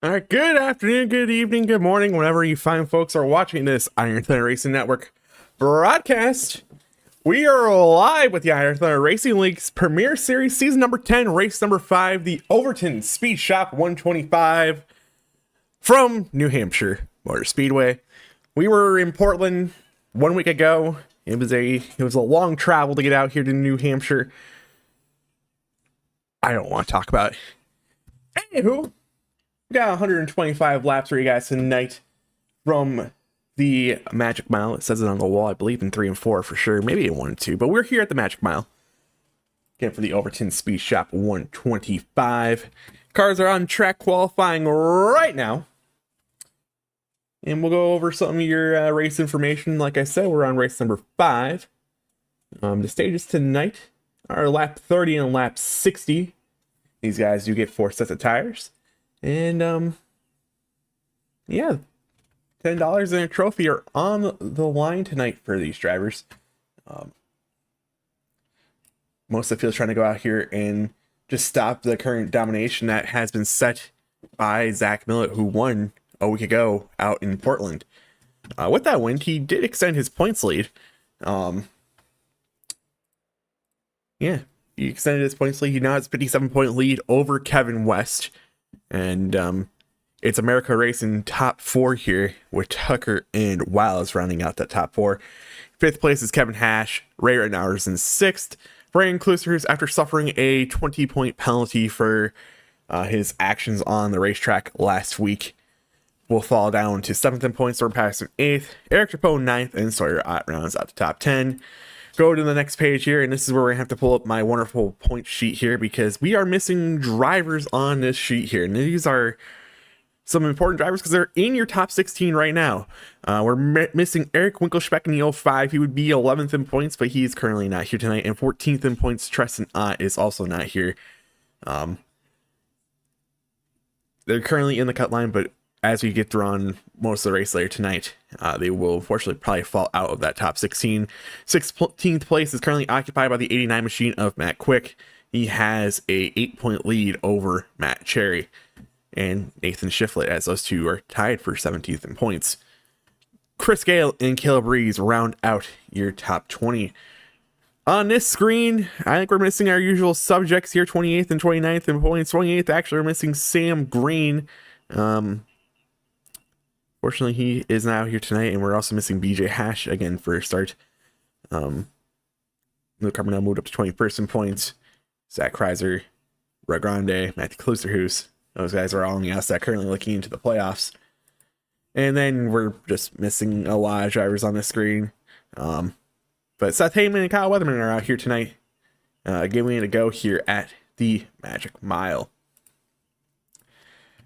All right, good afternoon, good evening, good morning, whenever you fine folks are watching this Iron Thunder Racing Network broadcast. We are live with the Iron Thunder Racing League's Premier Series, season number 10, race number 5, the Overton Speed Shop 125 from New Hampshire Motor Speedway. We were in Portland 1 week ago. It was a long travel to get out here to New Hampshire. I don't want to talk about it. Anywho, we got 125 laps for you guys tonight from the Magic Mile. It says it on the wall, I believe in 3 and 4 for sure, maybe in 1 and 2, but we're here at the Magic Mile again for the Overton Speed Shop 125. Cars are on track qualifying right now, and we'll go over some of your race information. Like I said, we're on race number 5. The stages tonight are lap 30 and lap 60. These guys do get 4 sets of tires. And, yeah, $10 and a trophy are on the line tonight for these drivers. Most of the field's trying to go out here and just stop the current domination that has been set by Zach Millett, who won a week ago out in Portland. With that win, he did extend his points lead. Yeah, he extended his points lead. He now has a 57-point lead over Kevin West. And it's America Racing top 4 here, with Tucker and Wiles rounding out that top 4. 5th place is Kevin Hash. Ray Rittenhour's in 6th. Brian Kluster's, after suffering a 20-point penalty for his actions on the racetrack last week, will fall down to 7th in points. Thorne Patterson 8th. Eric Trapone 9th. And Sawyer Ott rounds out the top 10. Go to the next page here, and this is where we have to pull up my wonderful point sheet here, because we are missing drivers on this sheet here, and these are some important drivers because they're in your top 16 right now. We're missing Eric Winkelschbeck in the 05. He would be 11th in points, but he's currently not here tonight. And 14th in points, Treston Ott is also not here. They're currently in the cut line, but as we get through on most of the race later tonight, they will unfortunately probably fall out of that top 16. 16th place is currently occupied by the 89 machine of Matt Quick. He has a 8-point lead over Matt Cherry and Nathan Shiflett, as those two are tied for 17th in points. Chris Gale and Caleb Rees round out your top 20. On this screen, I think we're missing our usual subjects here, 28th and 29th in points. 28th, actually, we're missing Sam Green. Fortunately, he is not out here tonight, and we're also missing BJ Hash again for a start. Luke Carbonell moved up to 21st in points. Zach Kreiser, Grande, Matthew Klusterhuis. Those guys are all on the outside, currently looking into the playoffs. And then we're just missing a lot of drivers on the screen. But Seth Heyman and Kyle Weatherman are out here tonight, giving it a go here at the Magic Mile.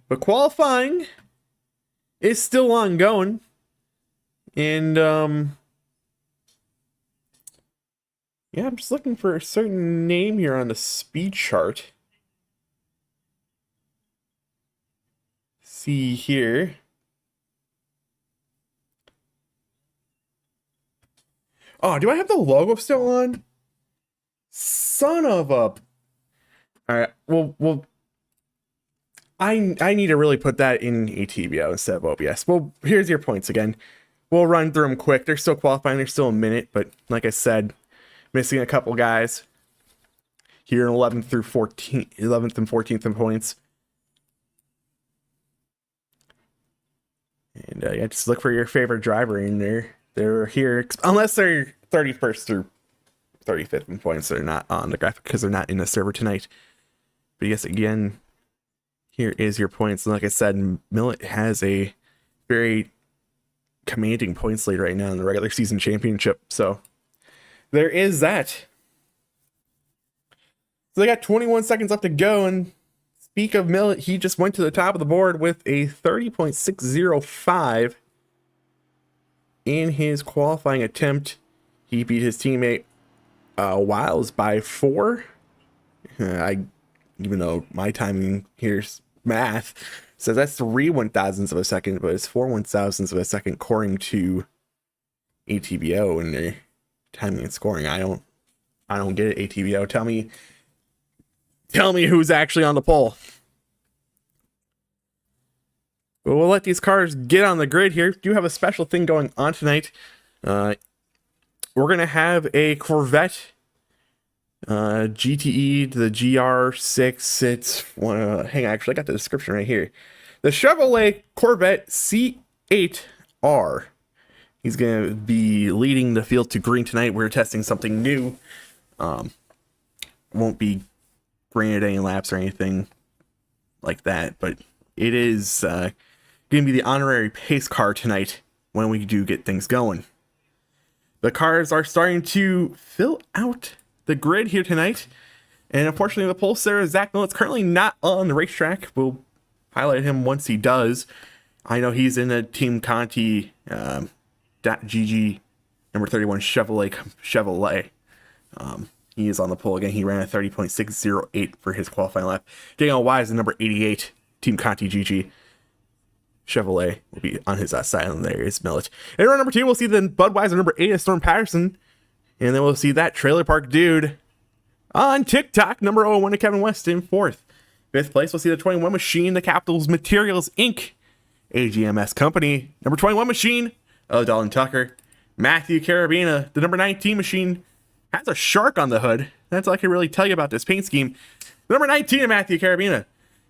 But qualifying is still ongoing. And yeah, I'm just looking for a certain name here on the speed chart. See here. Oh, do I have the logo still on? Son of a. All right. Well, I need to really put that in ATBO instead of OBS. Well, here's your points again. We'll run through them quick. They're still qualifying. There's still a minute, but like I said, missing a couple guys here in 11th through 14th, 11th and 14th in points. And yeah, just look for your favorite driver in there. They're here, unless they're 31st through 35th in points. They're not on the graphic because they're not in the server tonight. But yes, again, here is your points. And like I said, Millet has a very commanding points lead right now in the regular season championship. So there is that. So they got 21 seconds left to go. And speak of Millet, he just went to the top of the board with a 30.605 in his qualifying attempt. He beat his teammate Wiles by 4. Even though my timing here's math, says that's 3 1,000ths of a second, but it's 4 1,000ths of a second according to ATBO and their timing and scoring. I don't get it, ATBO. Tell me who's actually on the pole. But we'll let these cars get on the grid here. Do have a special thing going on tonight. We're gonna have a Corvette GTE to the GR6. It's hang on, actually I got the description right here. The Chevrolet Corvette C8R. He's gonna be leading the field to green tonight. We're testing something new. Won't be granted any laps or anything like that, but it is gonna be the honorary pace car tonight when we do get things going. The cars are starting to fill out the grid here tonight. And unfortunately, the pole sitter, Zach Millet's currently not on the racetrack. We'll highlight him once he does. I know he's in a Team Conti .gg number 31 Chevrolet. He is on the pole again. He ran a 30.608 for his qualifying lap. Daniel Wise, the number 88 Team Conti GG. Chevrolet will be on his side, and there is Millet. And round number 2, we'll see the Budweiser number 8 of Storm Patterson. And then we'll see that Trailer Park Dude on TikTok, number 01 to Kevin West in 4th. 5th place, we'll see the 21 Machine, the Capitals Materials Inc. AGMS Company, number 21 Machine of Dalton Tucker. Matthew Carabina, the number 19 Machine, has a shark on the hood. That's all I can really tell you about this paint scheme. Number 19 of Matthew Carabina.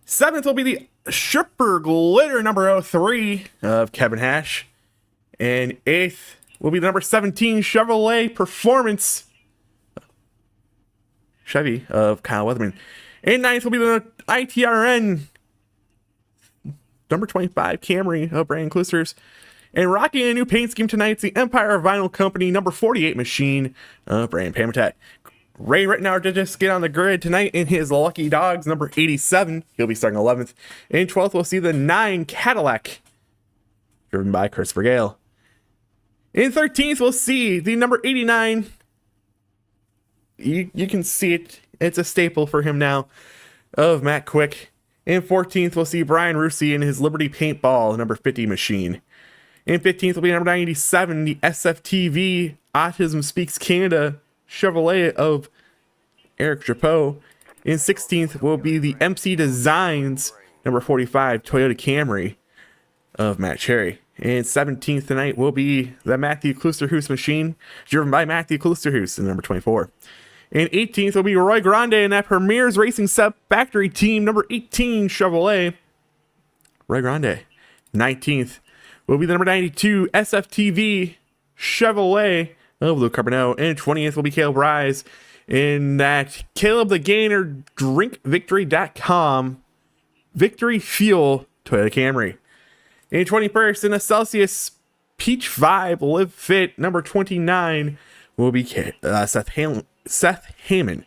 7th will be the Shipper Glitter number 03 of Kevin Hash. And 8th will be the number 17 Chevrolet Performance Chevy of Kyle Weatherman. And 9th will be the ITRN number 25 Camry of Brandon Clousters. And rocking a new paint scheme tonight, it's the Empire Vinyl Company number 48 Machine of Brandon Pamertat. Ray Rittenauer did just get on the grid tonight in his Lucky Dogs number 87. He'll be starting 11th. In 12th, we'll see the 9 Cadillac, driven by Christopher Gale. In 13th, we'll see the number 89. You can see it. It's a staple for him now, of Matt Quick. In 14th, we'll see Brian Rusey in his Liberty Paintball number 50 Machine. In 15th will be number 97, the SFTV Autism Speaks Canada Chevrolet of Eric Drapeau. In 16th will be the MC Designs number 45 Toyota Camry of Matt Cherry. And 17th tonight will be the Matthew Klusterhoos Machine, driven by Matthew Klusterhoos in number 24. And 18th will be Roy Grande in that Premier's Racing Set Factory Team number 18 Chevrolet. Roy Grande. 19th will be the number 92 SFTV Chevrolet of Luke Carbonneau. And 20th will be Caleb Rise in that Caleb the Gainer DrinkVictory.com Victory Fuel Toyota Camry. In 21st, in a Celsius Peach Vibe Live Fit number 29 will be Seth Heyman.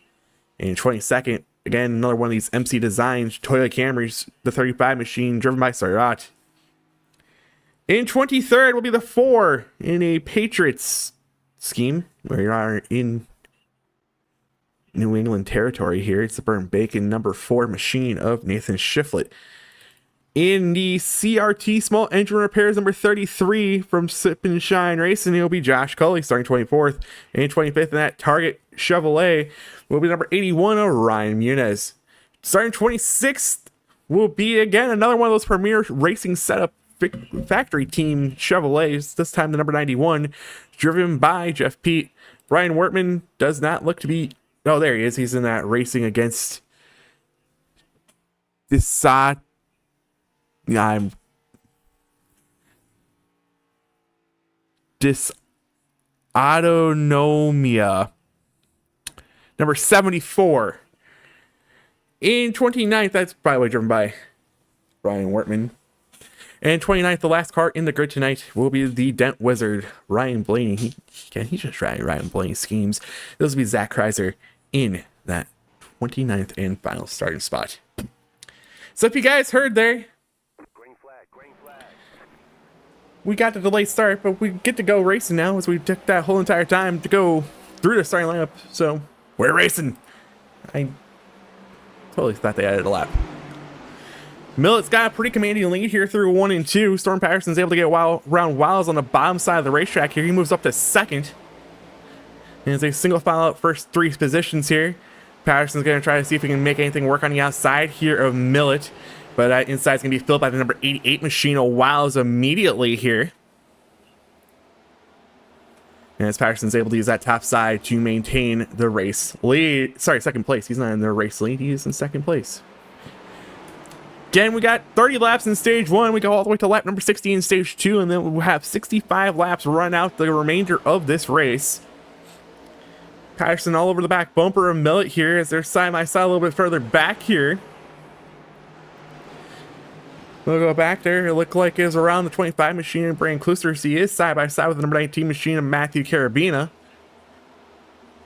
In 22nd, again, another one of these MC Designs Toyota Camrys, the 35 Machine, driven by Sarat. In 23rd will be the 4 in a Patriots scheme, where you are in New England territory here. It's the Burn Bacon number 4 machine of Nathan Shiflett. In the CRT small engine repairs number 33 from Sip and Shine Racing, it'll be Josh Cully starting 24th. And 25th in that Target Chevrolet will be number 81 of Ryan Muniz. Starting 26th will be again another one of those premier racing setup factory team Chevrolets, this time the number 91, driven by Jeff Pete. Brian Wortman does not look to be, oh, there he is. He's in that racing against Dysautonomia. Number 74. In 29th, that's probably driven by Brian Wortman. And 29th, the last car in the grid tonight will be the Dent Wizard, Ryan Blaney. He just tried Ryan Blaney schemes. This will be Zach Kreiser in that 29th and final starting spot. So if you guys heard there, Green flag. we got the delayed start, but we get to go racing now as we took that whole entire time to go through the starting lineup. So we're racing. I totally thought they added a lap. Millett's got a pretty commanding lead here through 1 and 2. Storm Patterson's able to get around Wiles on the bottom side of the racetrack here. He moves up to second. And as a single file out first 3 positions here. Patterson's going to try to see if he can make anything work on the outside here of Millett. But that inside is going to be filled by the number 88 machine of Wiles immediately here. And as Patterson's able to use that top side to maintain the race lead. Sorry, second place. He's not in the race lead. He is in second place. Again, we got 30 laps in stage 1. We go all the way to lap number 60 in stage 2, and then we'll have 65 laps run out the remainder of this race. Patterson all over the back bumper of Millett here as they're side by side a little bit further back here. We'll go back there. It looked like it was around the 25 machine of Brian Klusters. He is side by side with the number 19 machine of Matthew Carabina.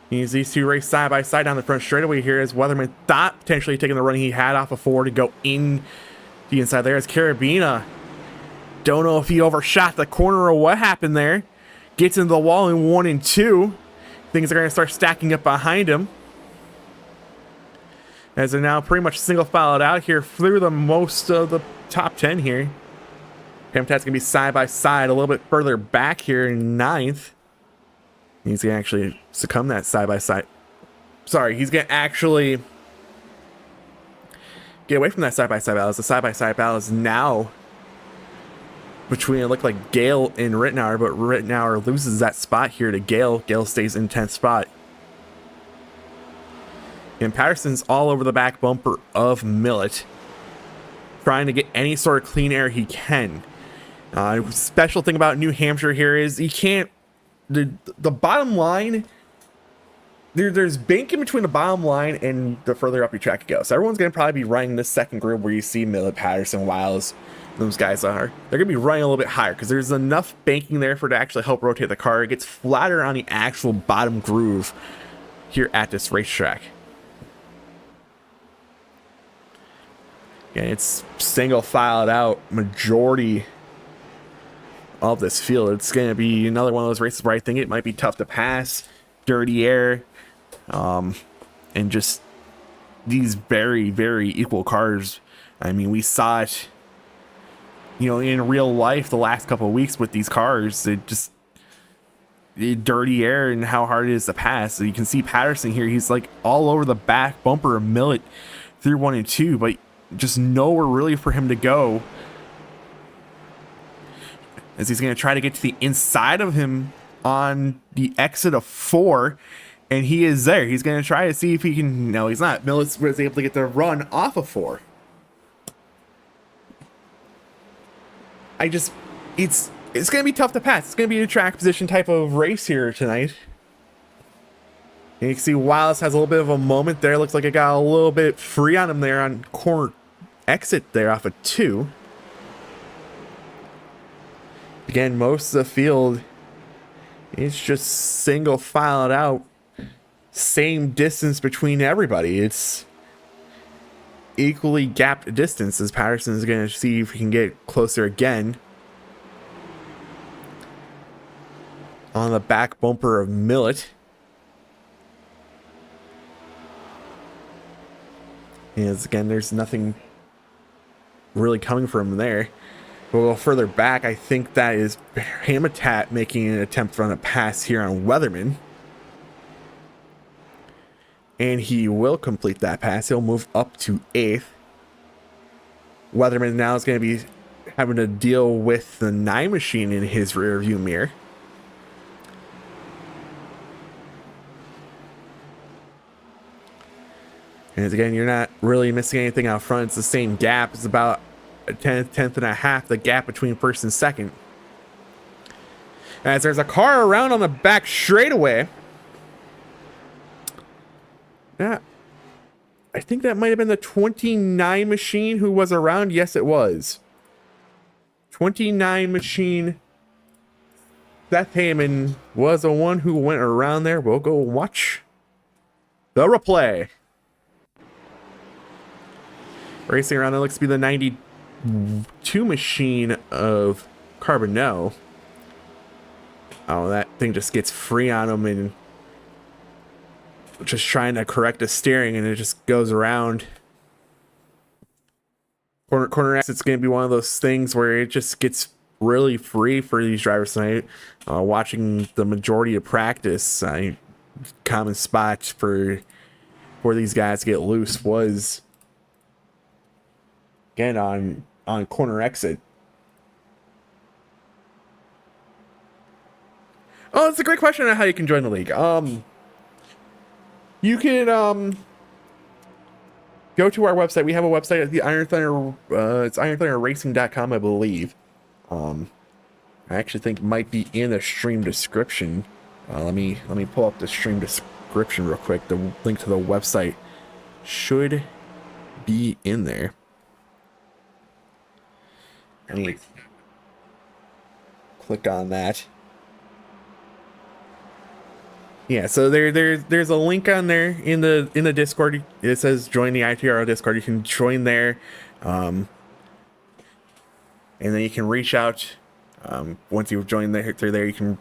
These 2 race side by side down the front straightaway here as Weatherman thought potentially taking the run he had off of 4 to go in the inside there as Carabina. Don't know if he overshot the corner or what happened there. Gets into the wall in 1 and 2. Things are going to start stacking up behind him. As they're now pretty much single filed out here through the most of the top 10 here. Pamtat's going to be side by side a little bit further back here in 9th. He's going to actually succumb that side by side. Sorry, he's going to actually get away from that side by side battle. The side by side battle is now between, it looked like Gale and Rittenauer, but Rittenauer loses that spot here to Gale. Gale stays in 10th spot. And Patterson's all over the back bumper of Millett, trying to get any sort of clean air he can. Special thing about New Hampshire here is he can't, the bottom line, there's bank in between the bottom line and the further up your track you go. So everyone's going to probably be running this second group where you see Millett, Patterson, Wiles, those guys are. They're going to be running a little bit higher because there's enough banking there for it to actually help rotate the car. It gets flatter on the actual bottom groove here at this racetrack. Again, it's single filed out majority of this field. It's going to be another one of those races where I think it might be tough to pass, dirty air, and just these very, very equal cars. I mean, we saw it, you know, in real life the last couple of weeks with these cars. Dirty air and how hard it is to pass. So you can see Patterson here. He's like all over the back bumper of Millett through 1 and 2, but just nowhere really for him to go. As he's going to try to get to the inside of him on the exit of 4, and he is there. He's going to try to see if he can. No, he's not. Millett was able to get the run off of 4. It's going to be tough to pass. It's going to be a track position type of race here tonight. And you can see Wiles has a little bit of a moment there. Looks like it got a little bit free on him there on corner exit there off of 2. Again, most of the field is just single filed out. Same distance between everybody. It's equally gapped distance as Patterson is going to see if he can get closer again. on the back bumper of Millet. As again, there's nothing really coming from there. We'll go further back. I think that is Habitat making an attempt on a pass here on Weatherman. And he will complete that pass. He'll move up to 8th. Weatherman now is going to be having to deal with the 9 machine in his rear view mirror. And again, you're not really missing anything out front. It's the same gap. It's about a tenth and a half, the gap between first and second. As there's a car around on the back straightaway. Yeah, I think that might have been the 29 machine who was around. Yes, it was. 29 machine. Seth Heyman was the one who went around there. We'll go watch the replay. Racing around, it looks to be the 92 machine of Carbonell. Oh, that thing just gets free on him and just trying to correct the steering, and it just goes around. Corner exit's going to be one of those things where it just gets really free for these drivers tonight. Watching the majority of practice, common spot for these guys to get loose was again on corner exit. Oh, it's a great question on how you can join the league. You can go to our website. We have a website at the Iron Thunder. It's ironthunderracing.com, I believe. I actually think it might be in the stream description. Let me pull up the stream description real quick. The link to the website should be in there. Let me click on that. Yeah, so there's a link on there in the Discord. It says join the ITRL Discord. You can join there, and then you can reach out. Once you've joined through there, you can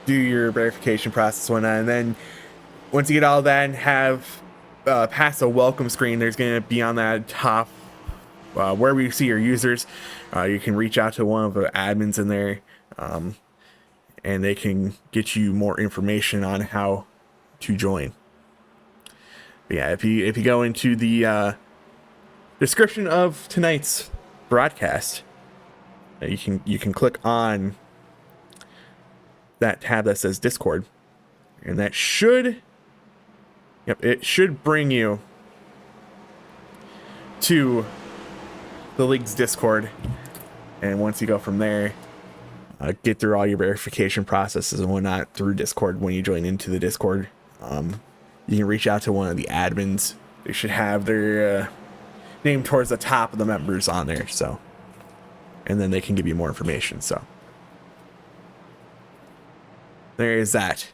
do your verification process, whatnot, and then once you get all that and have past a welcome screen, there's going to be on that top wherever you see your users. You can reach out to one of the admins in there. And they can get you more information on how to join. But yeah, if you go into the description of tonight's broadcast, you can click on that tab that says Discord, and that should it should bring you to the league's Discord. And once you go from there, get through all your verification processes and whatnot through Discord. When you join into the Discord, you can reach out to one of the admins. They should have their name towards the top of the members on there, so, and then they can give you more information. So there is that.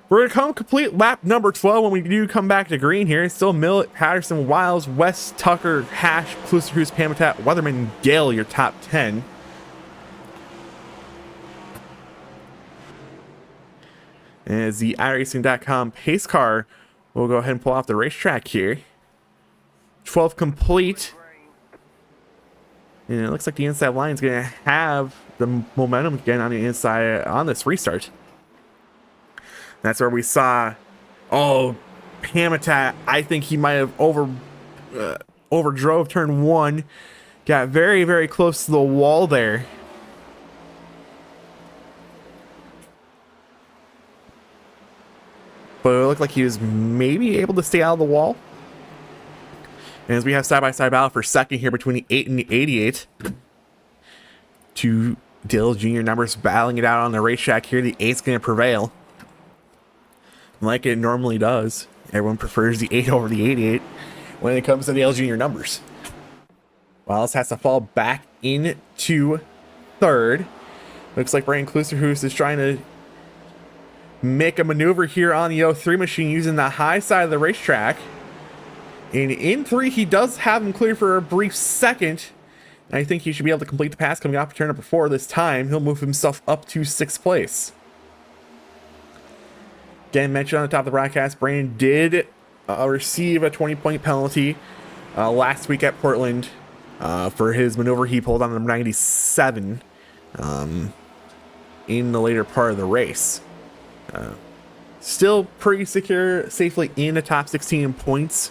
We're gonna come complete lap number 12 when we do come back to green here. It's still Millet, Patterson, Wiles, West, Tucker, Hash, Klusterhuis, Pamitat, Weatherman, Gale, your top 10. As the iRacing.com pace car will go ahead and pull off the racetrack here. 12 complete. And it looks like the inside line is going to have the momentum again on the inside on this restart. That's where we saw, Pamitat, I think he might have overdrove turn 1. Got very, very close to the wall there. But it looked like he was maybe able to stay out of the wall. And as we have side-by-side battle for second here between the 8 and the 88. Two Dale Jr. numbers battling it out on the racetrack here. The 8's going to prevail, like it normally does. Everyone prefers the 8 over the 88 when it comes to the Dale Jr. numbers. Wiles has to fall back into third. Looks like Brian Klusterhuis is trying to make a maneuver here on the 03 machine using the high side of the racetrack. And in 3, he does have him clear for a brief second. I think he should be able to complete the pass coming off turn number 4 this time. He'll move himself up to 6th place. Again, mentioned on the top of the broadcast, Brandon did receive a 20-point penalty last week at Portland for his maneuver he pulled on number 97 in the later part of the race. Still pretty secure, safely in the top 16 in points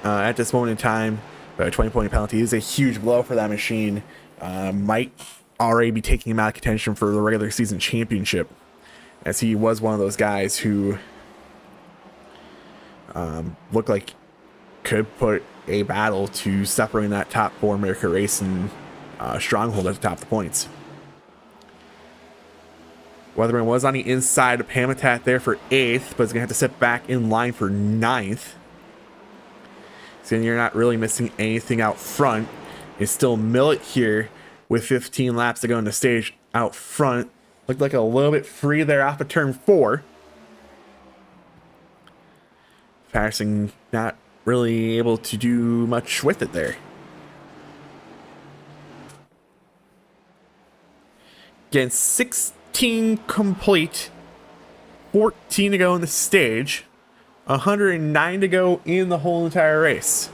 at this moment in time. But a 20-point penalty is a huge blow for that machine. Might already be taking him out of contention for the regular season championship, as he was one of those guys who looked like could put a battle to separating that top 4 America Racing stronghold at the top of the points. Weatherman was on the inside of Habitat there for 8th, but is going to have to sit back in line for 9th. So you're not really missing anything out front. It's still Millet here with 15 laps to go in the stage out front. Looked like a little bit free there off of turn 4. Patterson not really able to do much with it there. Again, 16 complete. 14 to go in the stage. 109 to go in the whole entire race.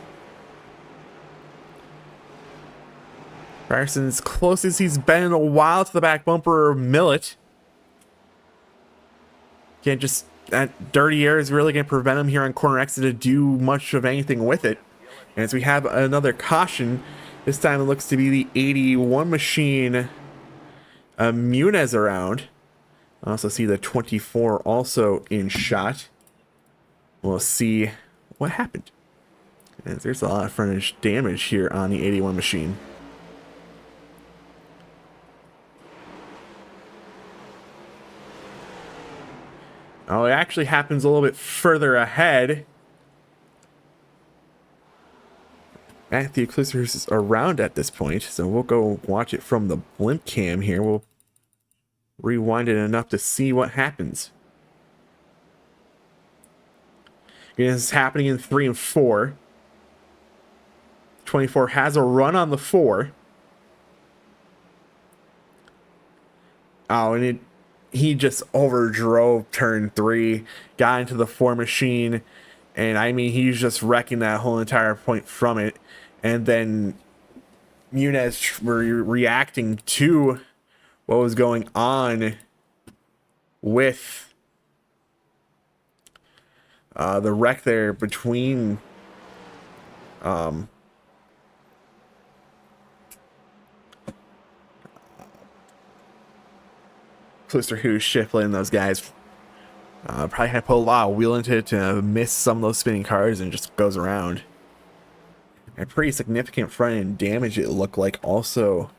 Patterson's close as he's been in a while to the back bumper of Millet. Can't just, that dirty air is really going to prevent him here on corner exit to do much of anything with it. And as we have another caution, this time it looks to be the 81 machine Muniz around. I also see the 24 also in shot. We'll see what happened. And there's a lot of frontage damage here on the 81 machine. Oh, it actually happens a little bit further ahead. Matthew Clisser's is around at this point, so we'll go watch it from the blimp cam here. We'll rewind it enough to see what happens. This is happening in 3 and 4. 24 has a run on the 4. Oh, and he just overdrove turn 3, got into the 4 machine, and I mean, he's just wrecking that whole entire point from it. And then Muniz reacting to what was going on with the wreck there between Klisterhuis, Shiflett, and those guys probably had to put a lot of wheel into it to miss some of those spinning cars, and just goes around. A pretty significant front end damage it looked like also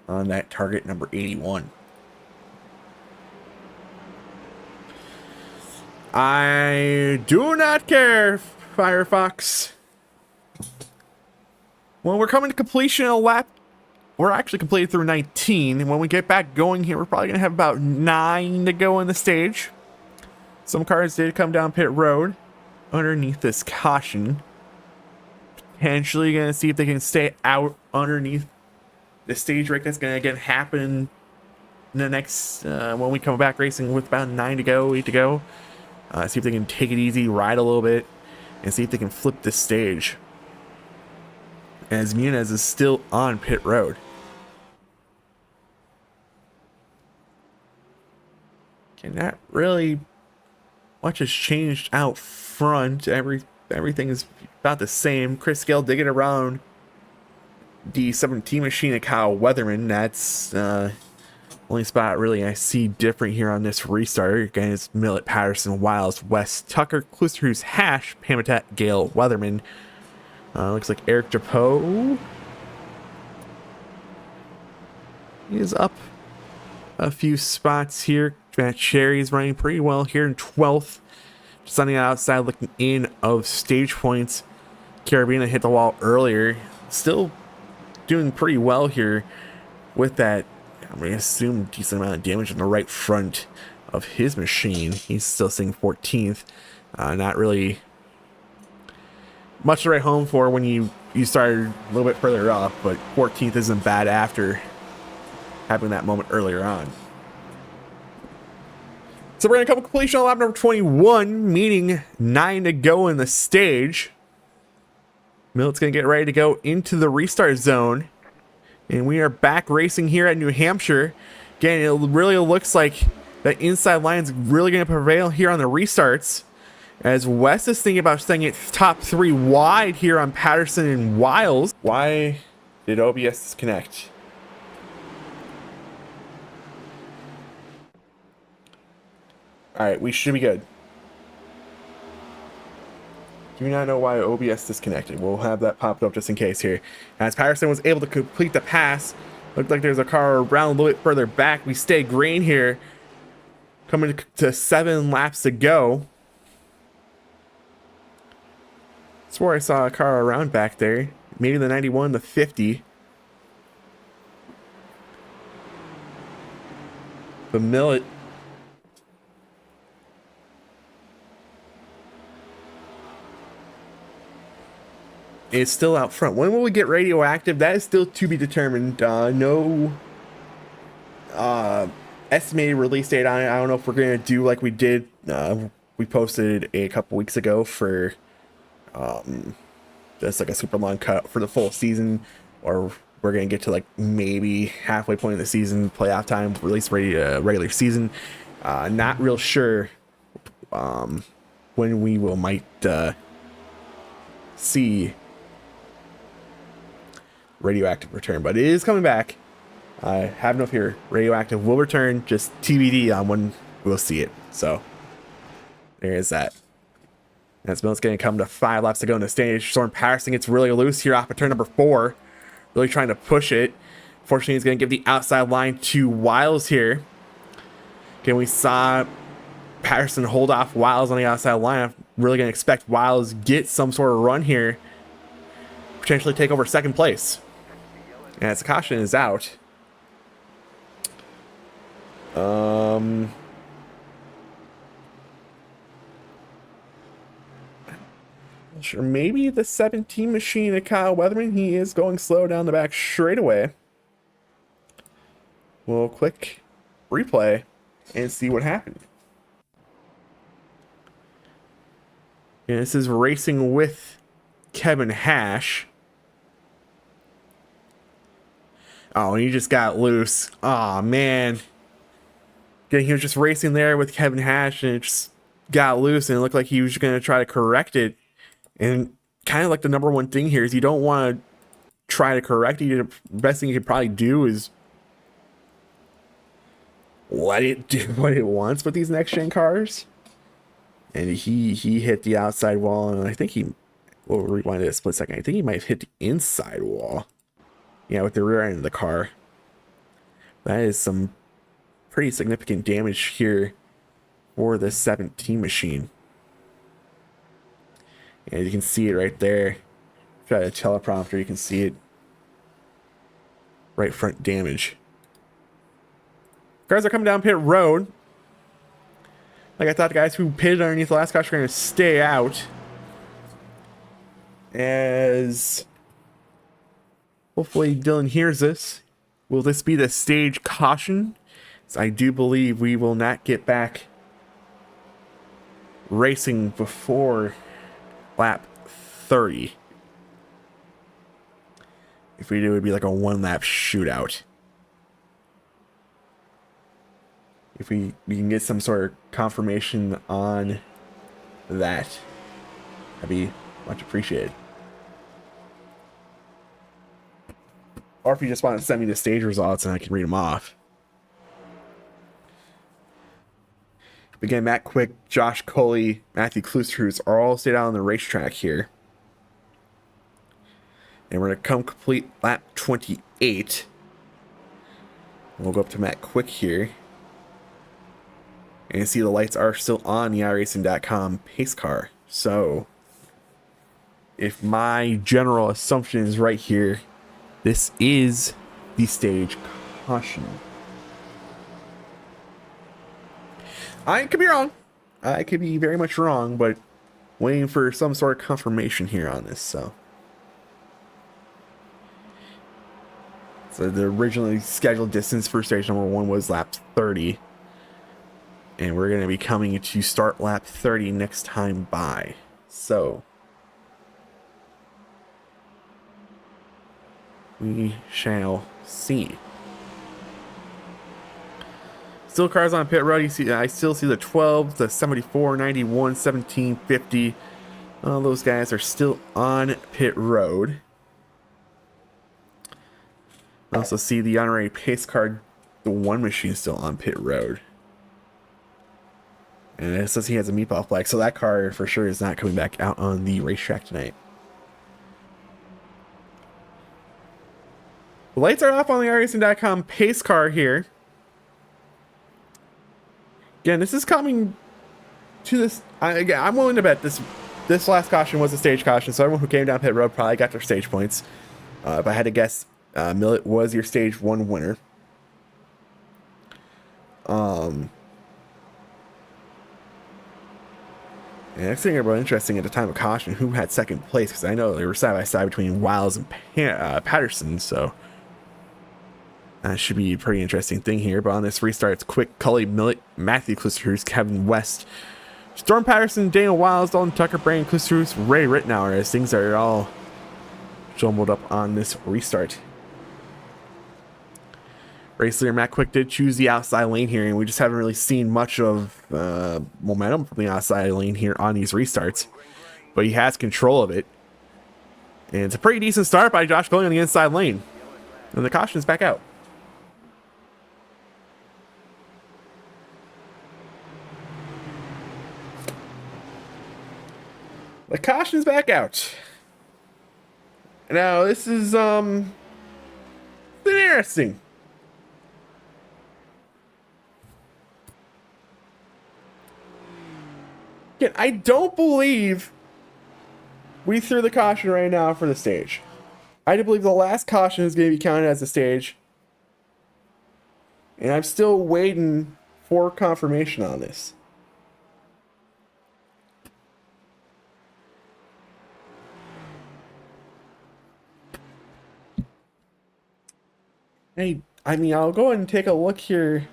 on that target number 81. I do not care, Firefox. When we're coming to completion of a lap, we're actually completed through 19. And when we get back going here, we're probably going to have about 9 to go in the stage. Some cars did come down pit road underneath this caution. Potentially going to see if they can stay out underneath the stage wreck that's going to again happen in the next, when we come back racing with about 9 to go, 8 to go. See if they can take it easy, ride a little bit, and see if they can flip this stage. As Muniz is still on pit road. Okay, not really much has changed out front. Everything is about the same. Chris Gale digging around the 17 machine of Kyle Weatherman. That's only spot really I see different here on this restart. Again, it's Millet, Patterson, Wiles, West, Tucker, Klisterhuis, Hash, Habitat, Gale, Weatherman. Looks like Eric Depeau is up a few spots here. Matt Sherry's running pretty well here in 12th. Just on the outside looking in of stage points. Carabina hit the wall earlier. Still doing pretty well here with that. I'm going to assume decent amount of damage on the right front of his machine. He's still sitting 14th. Not really much to write home for when you you started a little bit further up, but 14th isn't bad after having that moment earlier on. So we're going to come completion on lap number 21, meaning 9 to go in the stage. Millet's going to get ready to go into the restart zone. And we are back racing here at New Hampshire. Again, it really looks like that inside line is really going to prevail here on the restarts. As Wes is thinking about staying at top 3 wide here on Patterson and Wiles. Why did OBS disconnect? Alright, we should be good. Do not know why OBS disconnected. We'll have that popped up just in case here. As Patterson was able to complete the pass. Looked like there's a car around a little bit further back. We stay green here. Coming to 7 laps to go. Swore I saw a car around back there. Maybe the 91, the 50. The Millet. Is still out front. When will we get radioactive? That is still to be determined. No estimated release date on it. I don't know if we're gonna do like we did. We posted a couple weeks ago for just like a super long cut for the full season, or we're gonna get to like maybe halfway point of the season, playoff time, release regular season. Not real sure when we might see radioactive return, but it is coming back. I have no fear. Radioactive will return, just TBD on when we'll see it. So there is that. As Millet's going to come to 5 laps to go in the stage. Storm Patterson gets really loose here off of turn number 4. Really trying to push it. Fortunately, he's going to give the outside line to Wiles here. Again, we saw Patterson hold off Wiles on the outside line. I'm really going to expect Wiles get some sort of run here. Potentially take over second place. And as the caution is out. Sure, maybe the 17 machine of Kyle Weatherman. He is going slow down the back straightaway. We'll click replay and see what happened. And this is racing with Kevin Hash. Oh, and he just got loose. Oh man. Again, he was just racing there with Kevin Hash and it just got loose and it looked like he was going to try to correct it. And kind of like the number one thing here is you don't want to try to correct it. The best thing you could probably do is let it do what it wants with these next gen cars. And he hit the outside wall, and I think we'll rewind it a split second. I think he might have hit the inside wall. Yeah, with the rear end of the car. That is some pretty significant damage here for the 17 machine. And you can see it right there. Got a teleprompter, you can see it. Right front damage. Cars are coming down pit road. Like I thought the guys who pitted underneath the last caution were going to stay out. As hopefully Dylan hears this. Will this be the stage caution? So I do believe we will not get back racing before lap 30. If we do, it would be like a 1-lap shootout. If we can get some sort of confirmation on that, that'd be much appreciated. Or if you just want to send me the stage results and I can read them off. Again, Matt Quick, Josh Coley, Matthew Klusterhuis are all stayed out on the racetrack here. And we're going to come complete lap 28. We'll go up to Matt Quick here. And you see the lights are still on the iRacing.com pace car. So, if my general assumption is right here, this is the stage caution. I could be wrong. I could be very much wrong, but waiting for some sort of confirmation here on this, so. So the originally scheduled distance for stage number 1 was lap 30. And we're going to be coming to start lap 30 next time by. So we shall see. Still cars on pit road. You see, I still see the 12, the 74, 91, 17, 50. All those guys are still on pit road. I also see the honorary pace car, the 1 machine, still on pit road. And it says he has a meatball flag, so that car for sure is not coming back out on the racetrack tonight. The lights are off on the iRacing.com pace car here. Again, this is coming to this. I'm willing to bet this last caution was a stage caution, so everyone who came down pit road probably got their stage points. If I had to guess, Millet was your stage 1 winner. And next thing about interesting at the time of caution, who had second place, because I know they were side by side between Wiles and Patterson, so that should be a pretty interesting thing here. But on this restart, it's Quick, Cully, Millet, Matthew Klisterhuis, Kevin West, Storm Patterson, Daniel Wiles, Dalton Tucker, Brandon Klisterhuis, Ray Rittenauer, as things are all jumbled up on this restart. Race leader Matt Quick did choose the outside lane here, and we just haven't really seen much of momentum from the outside lane here on these restarts. But he has control of it. And it's a pretty decent start by Josh Cully on the inside lane. And the caution is back out. The caution's back out. Now, this is interesting. Again, I don't believe we threw the caution right now for the stage. I do believe the last caution is going to be counted as a stage. And I'm still waiting for confirmation on this. Hey, I mean, I'll go ahead and take a look here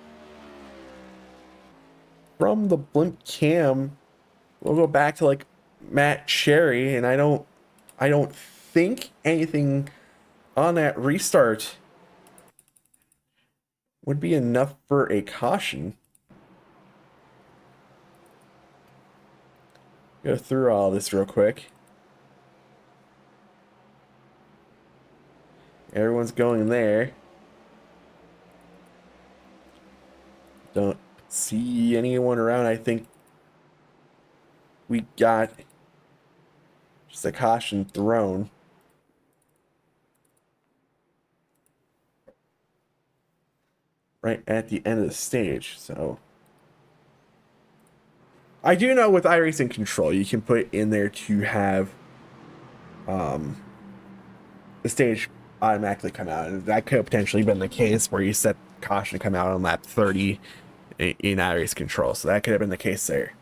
from the blimp cam. We'll go back to like Matt Sherry, and I don't think anything on that restart would be enough for a caution. Go through all this real quick. Everyone's going there. Don't see anyone around. I think we got just a caution thrown. Right at the end of the stage. So I do know with iRacing Control, you can put in there to have the stage automatically come out. And that could have potentially been the case where you set caution to come out on lap 30 in iRacing Control. So that could have been the case there.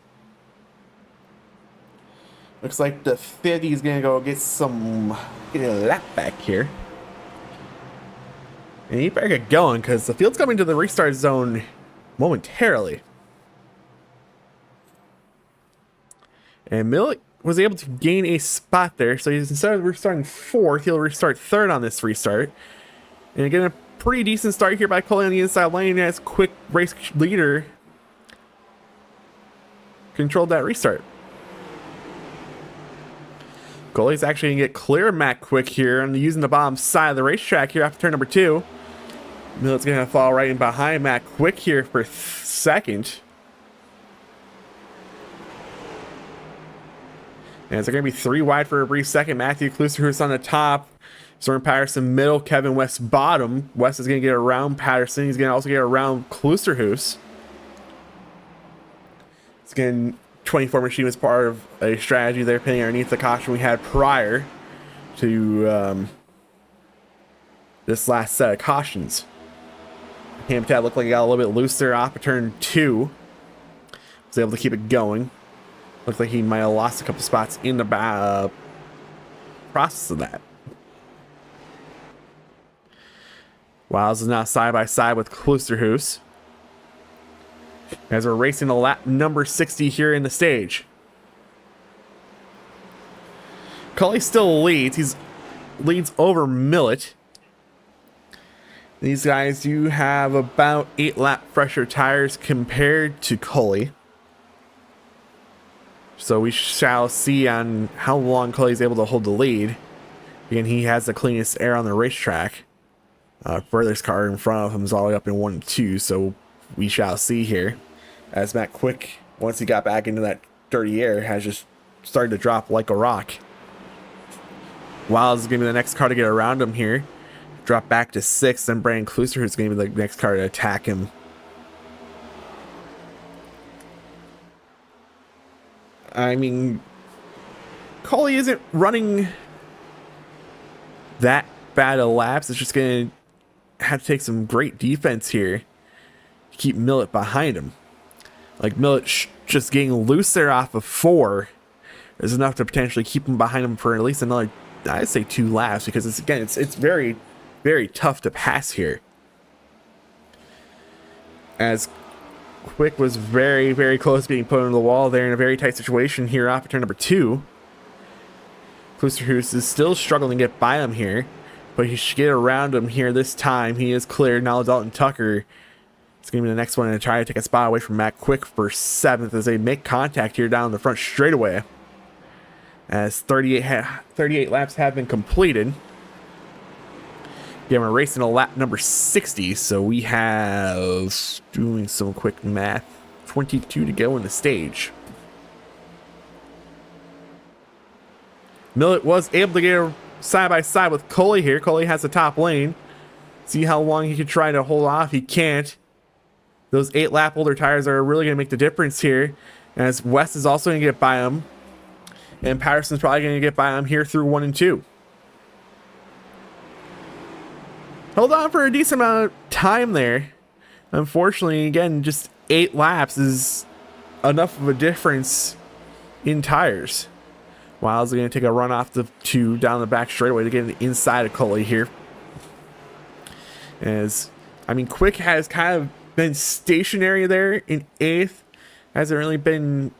Looks like the 50 is going to go get a lap back here. And he better get going because the field's coming to the restart zone momentarily. And Millet was able to gain a spot there. So he's, instead of restarting 4th, he'll restart 3rd on this restart. And again, a pretty decent start here by Cully on the inside lane as Quick race leader controlled that restart. Cully's actually going to get clear of Matt Quick here and using the bottom side of the racetrack here after turn number 2. Millet's going to fall right in behind Matt Quick here for 2nd. And it's going to be 3 wide for a brief second. Matthew Klisterhuis on the top. Storm Patterson middle. Kevin West bottom. West is going to get around Patterson. He's going to also get around Klisterhuis. It's getting 24 machine was part of a strategy there, pinning underneath the caution we had prior to this last set of cautions. Hampshire looked like he got a little bit loose there off of turn 2. Was able to keep it going. Looked like he might have lost a couple spots in the process of that. Wiles is now side by side with Klusterhuis as we're racing to lap number 60 here in the stage. Cully still leads. He's leads over Millet. These guys do have about 8 lap fresher tires compared to Cully. So we shall see on how long Cully's able to hold the lead. Again, he has the cleanest air on the racetrack. Furthest car in front of him is all the way up in 1 and 2, so we shall see here. As Matt Quick, once he got back into that dirty air, has just started to drop like a rock. Wiles is going to be the next car to get around him here. Drop back to 6th, then Brandon Kluster, who's going to be the next car to attack him. I mean, Cully isn't running that bad of laps. It's just going to have to take some great defense here to keep Millet behind him. Like, Millet just getting loose there off of 4 is enough to potentially keep him behind him for at least another, I'd say, 2 laps, because it's very, very tough to pass here. As Quick was very, very close to being put into the wall there in a very tight situation here off of turn number 2. Klusterhuis is still struggling to get by him here, but he should get around him here this time. He is cleared. Now Dalton Tucker is going to be the next one to try to take a spot away from Matt Quick for 7th as they make contact here down the front straightaway. As 38 laps have been completed. Yeah, we're racing a lap number 60, so we have, doing some quick math, 22 to go in the stage. Millet was able to get side by side with Cully here. Cully has the top lane. See how long he can try to hold off. He can't. Those 8 lap older tires are really going to make the difference here, as West is also going to get by him, and Patterson's probably going to get by him here through 1 and 2. Hold on for a decent amount of time there. Unfortunately, again, just 8 laps is enough of a difference in tires. Wiles is going to take a run off the 2 down the back straightaway to get inside of Cully here. As, I mean, Quick has kind of been stationary there in 8th. Hasn't really been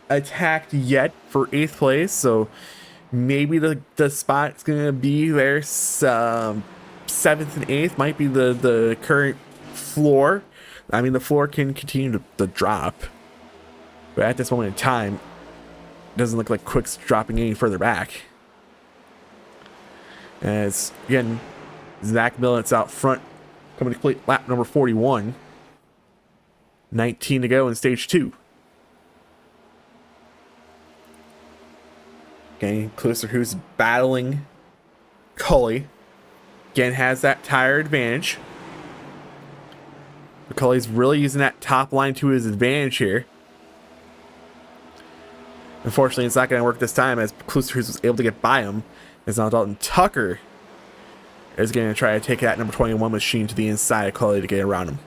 attacked yet for 8th place. So maybe the spot's going to be there. 7th and 8th might be the current floor. I mean, the floor can continue to drop, but at this moment in time, it doesn't look like Quick's dropping any further back. As again, Zach Millet's out front, coming to complete lap number 41. 19 to go in stage 2. Okay, Kluster, who's battling Cully. Again, has that tire advantage. Cully's really using that top line to his advantage here. Unfortunately, it's not going to work this time, as Kluster was able to get by him. As now Dalton Tucker is going to try to take that number 21 machine to the inside of Cully to get around him.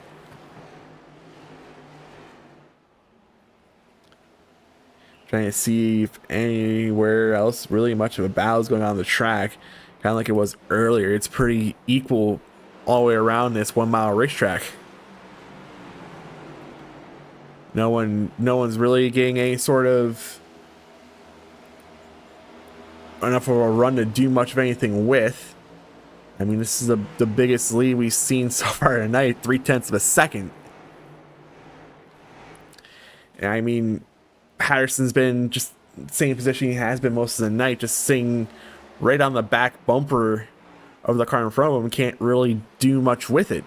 Trying to see if anywhere else really much of a battle is going on the track. Kind of like it was earlier. It's pretty equal all the way around this 1 mile racetrack. No one's really getting any sort of enough of a run to do much of anything with. I mean, this is the biggest lead we've seen so far tonight, 0.3 of a second. And I mean, Patterson's been just the same position he has been most of the night, just sitting right on the back bumper of the car in front of him, can't really do much with it.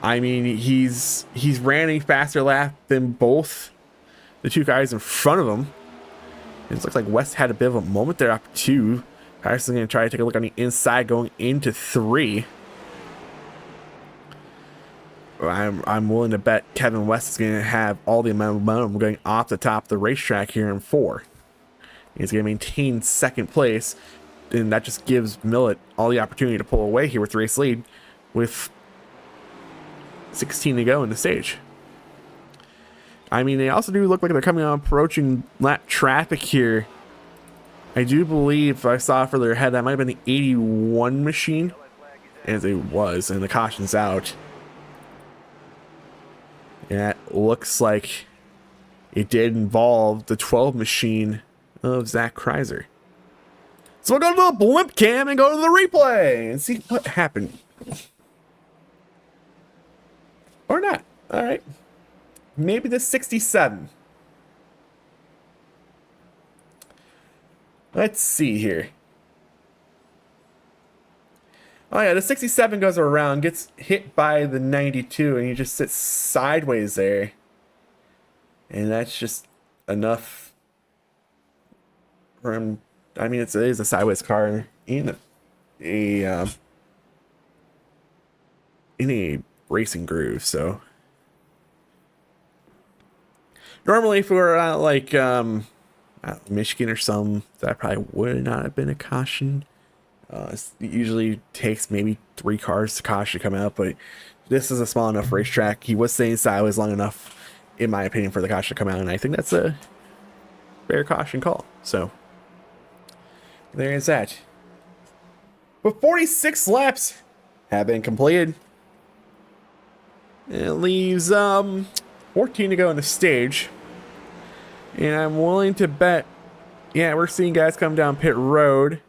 I mean, he's ran a faster lap than both the 2 guys in front of him. It looks like West had a bit of a moment there after 2. Patterson's going to try to take a look on the inside going into 3. I'm willing to bet Kevin West is going to have all the momentum going off the top of the racetrack here in 4. He's going to maintain 2nd place, and that just gives Millet all the opportunity to pull away here with the race lead with 16 to go in the stage. I mean, they also do look like they're coming on approaching lap traffic here. I do believe I saw further ahead that might have been the 81 machine. as it was, and the caution's out. And that looks like it did involve the 12 machine of Zach Kreiser. So we'll go to the blimp cam and go to the replay and see what happened. Or not. All right. Maybe the 67. Let's see here. Oh yeah, the 67 goes around, gets hit by the 92, and he just sits sideways there. And that's just enough for him. I mean, it is a sideways car in a racing groove, so. Normally, if we were out like Michigan or some, that probably would not have been a caution. It usually takes maybe 3 cars to caution to come out, but this is a small enough racetrack. He was staying sideways long enough, in my opinion, for the caution to come out, and I think that's a fair caution call. So there is that. But 46 laps have been completed. It leaves 14 to go in the stage. And I'm willing to bet, yeah, we're seeing guys come down pit road.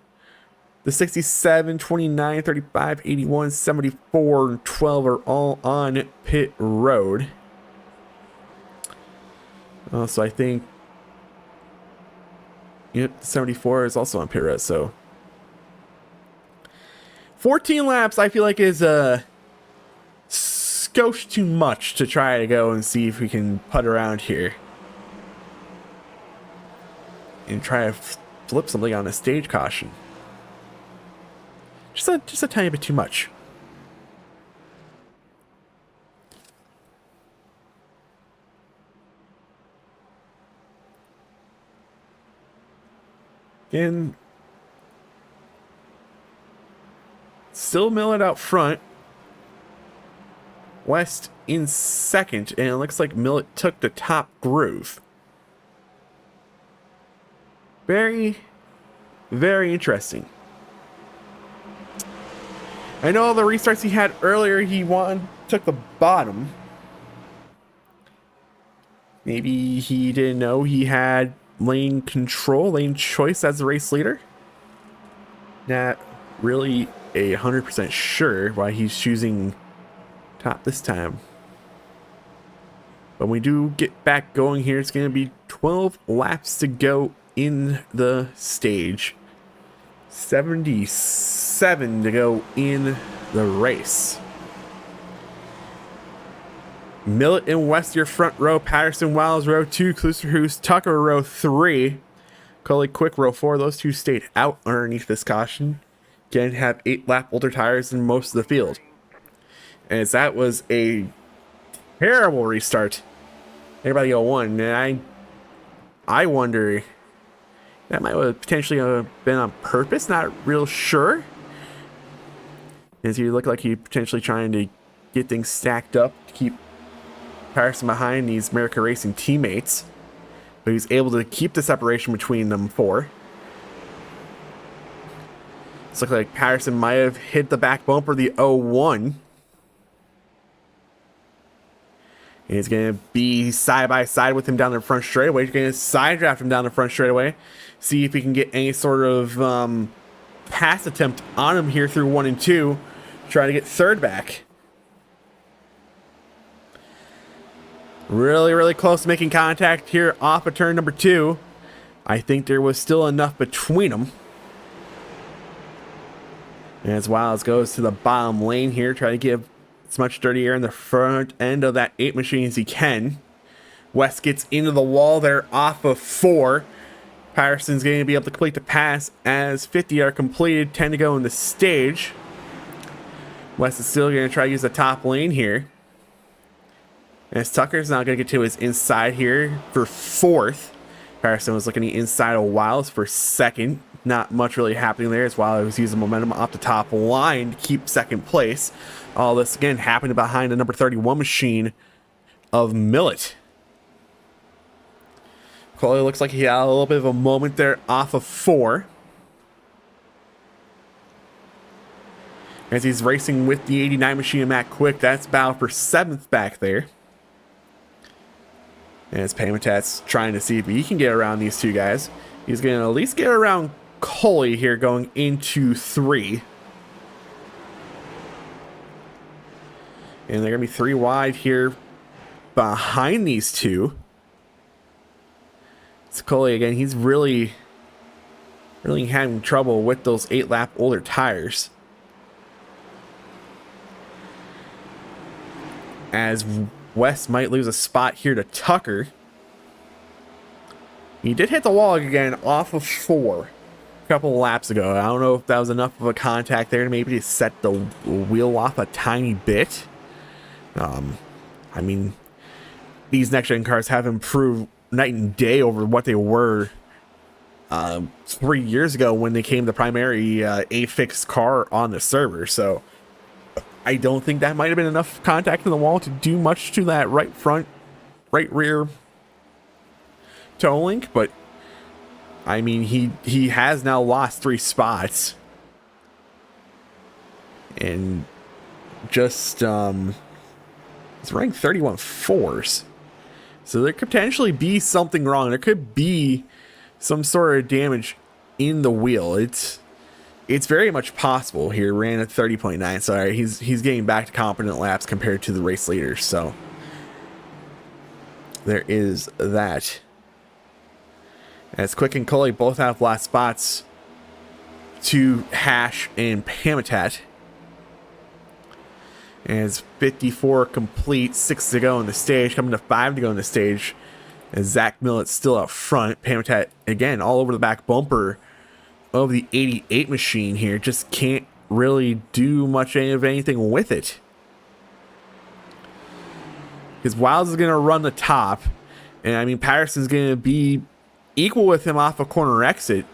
The 67, 29, 35, 81, 74, and 12 are all on pit road. So I think, yep, 74 is also on pit road. So 14 laps, I feel like is a skosh too much to try to go and see if we can putt around here and try to flip something on a stage caution. Just a tiny bit too much. And still Millet out front. West in second, and it looks like Millet took the top groove. Very, very interesting. I know all the restarts he had earlier, he took the bottom. Maybe he didn't know he had lane control, lane choice as the race leader. Not really 100% sure why he's choosing top this time. But when we do get back going here, it's going to be 12 laps to go in the stage. 77 to go in the race. Millet and West, your front row. Patterson, Wiles, row 2. Klusterhoos, Tucker, row 3. Coley, Quick, row 4. Those two stayed out underneath this caution. Again, have 8 lap older tires than most of the field. As that was a terrible restart. Everybody go 1. And I wonder, that might have potentially been on purpose, not real sure. As he looked like he potentially trying to get things stacked up to keep Patterson behind these America Racing teammates. But he's able to keep the separation between them 4. It's looking like Patterson might have hit the back bumper, the 01. And he's going to be side by side with him down the front straightaway. He's going to side draft him down the front straightaway. See if he can get any sort of pass attempt on him here through 1 and 2. Try to get third back. Really, really close to making contact here off of turn number 2. I think there was still enough between them. And as Wiles goes to the bottom lane here, try to give as much dirty air in the front end of that 8 machine as he can. West gets into the wall there off of 4. Patterson's going to be able to complete the pass as 50 are completed, 10 to go in the stage. West is still going to try to use the top lane here. As Tucker's not going to get to his inside here for 4th. Patterson was looking inside of Wiles for 2nd. Not much really happening there as Wiles was using momentum off the top line to keep 2nd place. All this again happening behind the number 31 machine of Millet. Coley looks like he had a little bit of a moment there off of 4. as he's racing with the 89 machine of Matt Quick. That's battle for 7th back there. And as Pamitat's trying to see if he can get around these two guys. He's going to at least get around Coley here going into 3. And they're going to be 3 wide here behind these two. So Coley, again, he's really having trouble with those 8-lap older tires. As West might lose a spot here to Tucker. He did hit the wall again off of 4 a couple of laps ago. I don't know if that was enough of a contact there to maybe set the wheel off a tiny bit. I mean, these next-gen cars have improved night and day over what they were 3 years ago when they came the primary A-fixed car on the server. So I don't think that might have been enough contact in the wall to do much to that right front, right rear toe link. But I mean, he has now lost 3 spots, and just he's running 31 fours. So there could potentially be something wrong. There could be some sort of damage in the wheel. It's very much possible here. Ran at 30.9. So he's getting back to competent laps compared to the race leaders. So there is that. As Quick and Coley both have last spots to Hash and Pamitat. And it's 54 complete, 6 to go in the stage, coming to 5 to go in the stage. As Zach Millet's still up front. Pamitat, again, all over the back bumper of the 88 machine here. Just can't really do much of anything with it. Because Wiles is going to run the top. And I mean, Patterson's going to be equal with him off a corner exit.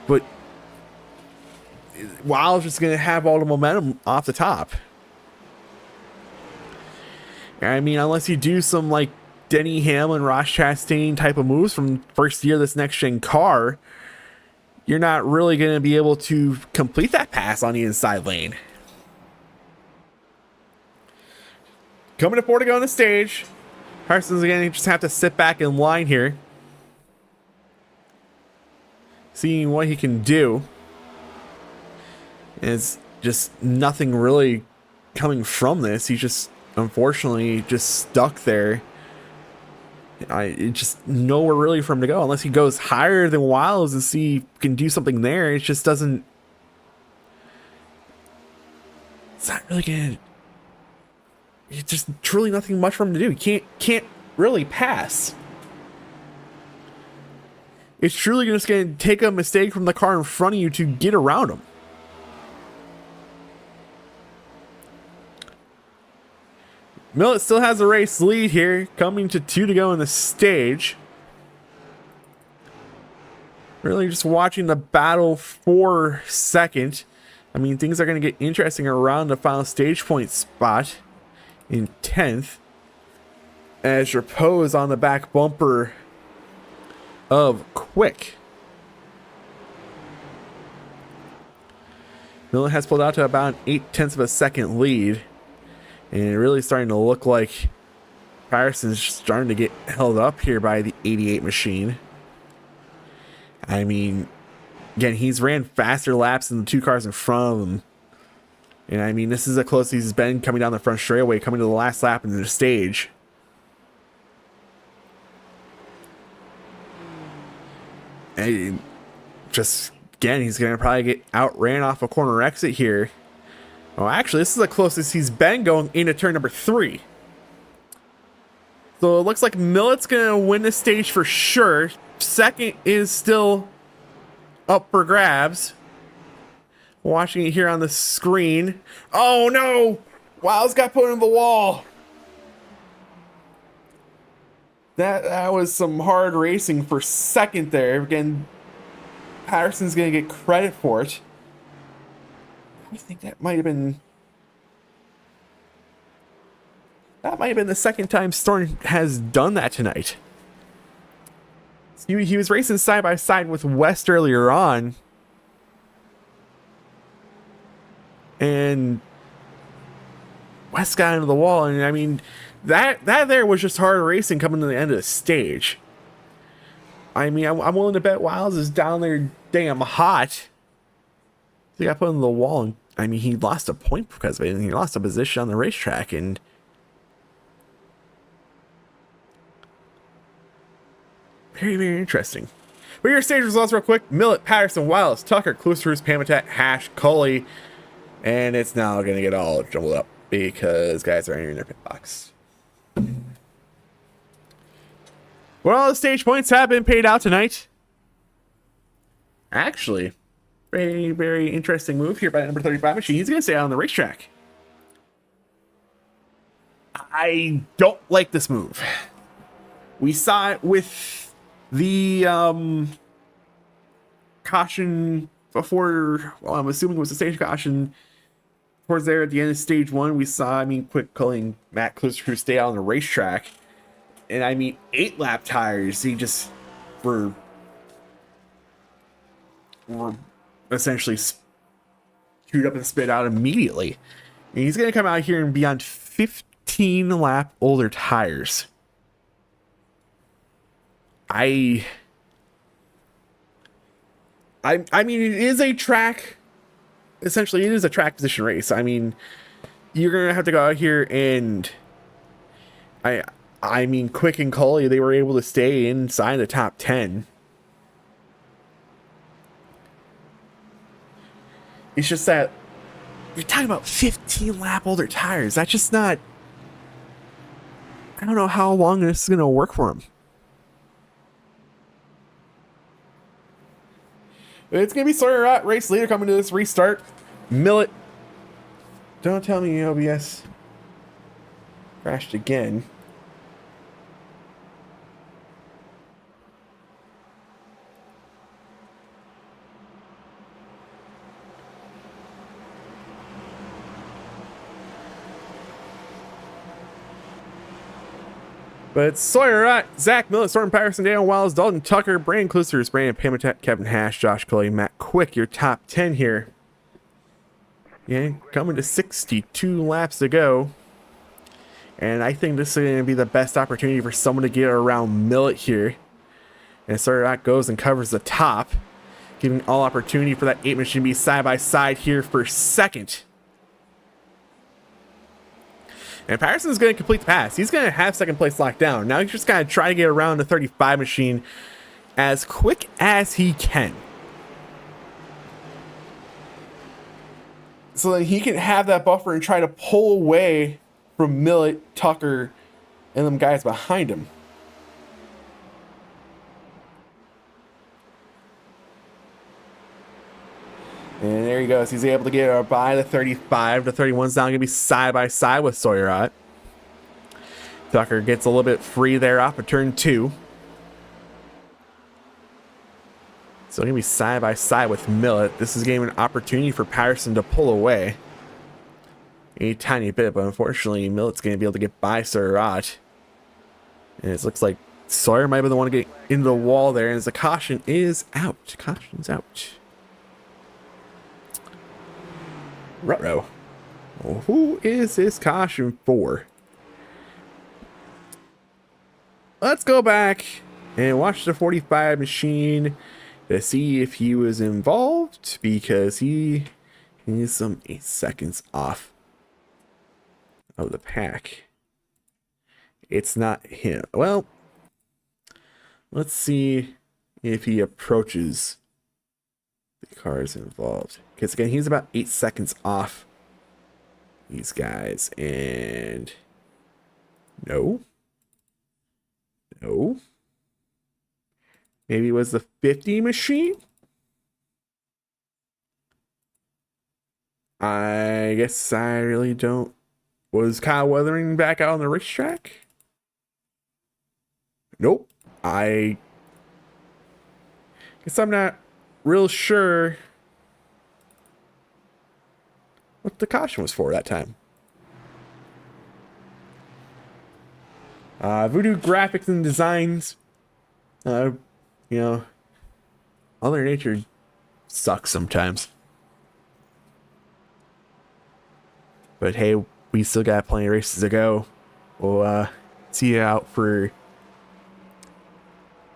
But Wiles is going to have all the momentum off the top. I mean, unless you do some like Denny Hamlin, Ross Chastain type of moves from first year of this next gen car, you're not really going to be able to complete that pass on the inside lane. Coming to 4 to go on the stage. Parsons again, just have to sit back in line here, seeing what he can do. It's just nothing really coming from this. He's just unfortunately just stuck there. It's just nowhere really for him to go unless he goes higher than Wiles and see if he can do something there. It just doesn't. It's not really gonna. It's just truly nothing much for him to do. He can't really pass. It's truly just gonna take a mistake from the car in front of you to get around him. Millet still has a race lead here, coming to 2 to go in the stage. Really just watching the battle for second. I mean, things are going to get interesting around the final stage point spot in 10th. As Repose on the back bumper of Quick. Millet has pulled out to about an 0.8 of a second lead. And it really starting to look like Patterson's starting to get held up here by the 88 machine. I mean, again, he's ran faster laps than the 2 cars in front of him. And I mean, this is as close as he's been coming down the front straightaway, coming to the last lap in the stage. And just, again, he's going to probably get outran off a corner exit here. Well, actually, this is the closest he's been going into turn number 3. So it looks like Millet's going to win the stage for sure. Second is still up for grabs. Watching it here on the screen. Oh, no! Wiles got put in the wall. That was some hard racing for second there. Again, Patterson's going to get credit for it. I think that might have been the second time Storm has done that tonight. He was racing side by side with West earlier on. and West got into the wall. And I mean, that there was just hard racing coming to the end of the stage. I mean, I'm willing to bet Wiles is down there damn hot. He got put into the wall, and I mean, he lost a point because of it, and he lost a position on the racetrack, and very, very interesting. But your stage results real quick. Millet, Patterson, Wiles, Tucker, Kluster's, Pamitat, Hash, Coley, and it's now going to get all jumbled up because guys are entering their pit box. Well, all the stage points have been paid out tonight. Actually, very, very interesting move here by number 35 machine. He's going to stay out on the racetrack. I don't like this move. We saw it with the caution before. Well, I'm assuming it was a stage caution towards there at the end of stage one. We saw, I mean, Quick calling Matt Kluster stay out on the racetrack. And I mean, 8 lap tires. He just were essentially chewed up and spit out immediately. And he's going to come out here and be on 15 lap older tires. I mean, it is a track. Essentially, it is a track position race. I mean, you're going to have to go out here and I mean, Quick and Coley, they were able to stay inside the top 10. It's just that you're talking about 15 lap older tires. That's just not. I don't know how long this is going to work for him. But it's going to be Sawyer race leader coming to this restart. Millet. Don't tell me OBS crashed again. But it's Sawyer, Zach Millet, Thornton Patterson, Daniel Wiles, Dalton Tucker, Brandon Klusters, Brandon Pamitat, Kevin Hash, Josh Coley, Matt Quick, your top 10 here. Yeah, coming to 62 laps to go. And I think this is going to be the best opportunity for someone to get around Millet here. And Sawyer goes and covers the top, giving all opportunity for that 8 machine to be side by side here for second. And Patterson's going to complete the pass. He's going to have second place locked down. Now he's just got to try to get around the 35 machine as quick as he can, so that he can have that buffer and try to pull away from Millet, Tucker, and them guys behind him. And there he goes. He's able to get by the 35. The 31's now going to be side by side with Sawyer. Tucker gets a little bit free there off of turn 2. So going to be side by side with Millet. This is giving an opportunity for Patterson to pull away a tiny bit, but unfortunately Millet's going to be able to get by Sawyer. And it looks like Sawyer might be the one to get into the wall there, and as the caution is out. Caution's out. Ruh-roh. Well, who is this caution for? Let's go back and watch the 45 machine to see if he was involved, because he is some 8 seconds off of the pack. It's not him. Well, let's see if he approaches the cars involved, because again, he's about 8 seconds off these guys. And no, maybe it was the 50 machine. I guess I really don't. Was Kyle Weathering back out on the racetrack? Nope. I guess I'm not real sure what the caution was for that time. Voodoo Graphics and Designs. You know, Mother Nature sucks sometimes. But hey, we still got plenty of races to go. We'll see you out for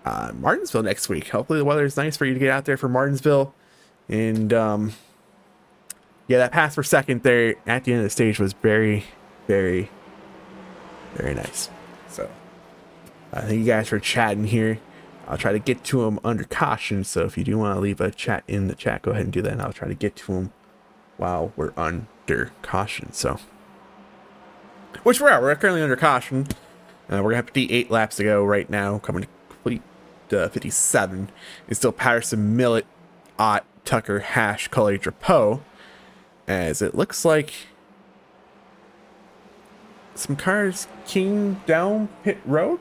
Martinsville next week. Hopefully the weather is nice for you to get out there for Martinsville. And yeah, that pass for second there at the end of the stage was very, very, very nice. So thank you guys for chatting here. I'll try to get to them under caution. So if you do want to leave a chat in the chat, go ahead and do that. And I'll try to get to them while we're under caution. So, which we're at. We're currently under caution. We're going to have 58 laps to go right now. Coming to complete 57. It's still Patterson, Millet, Ott, Tucker, Hash, Cully, Drapeau. As it looks like some cars came down pit road.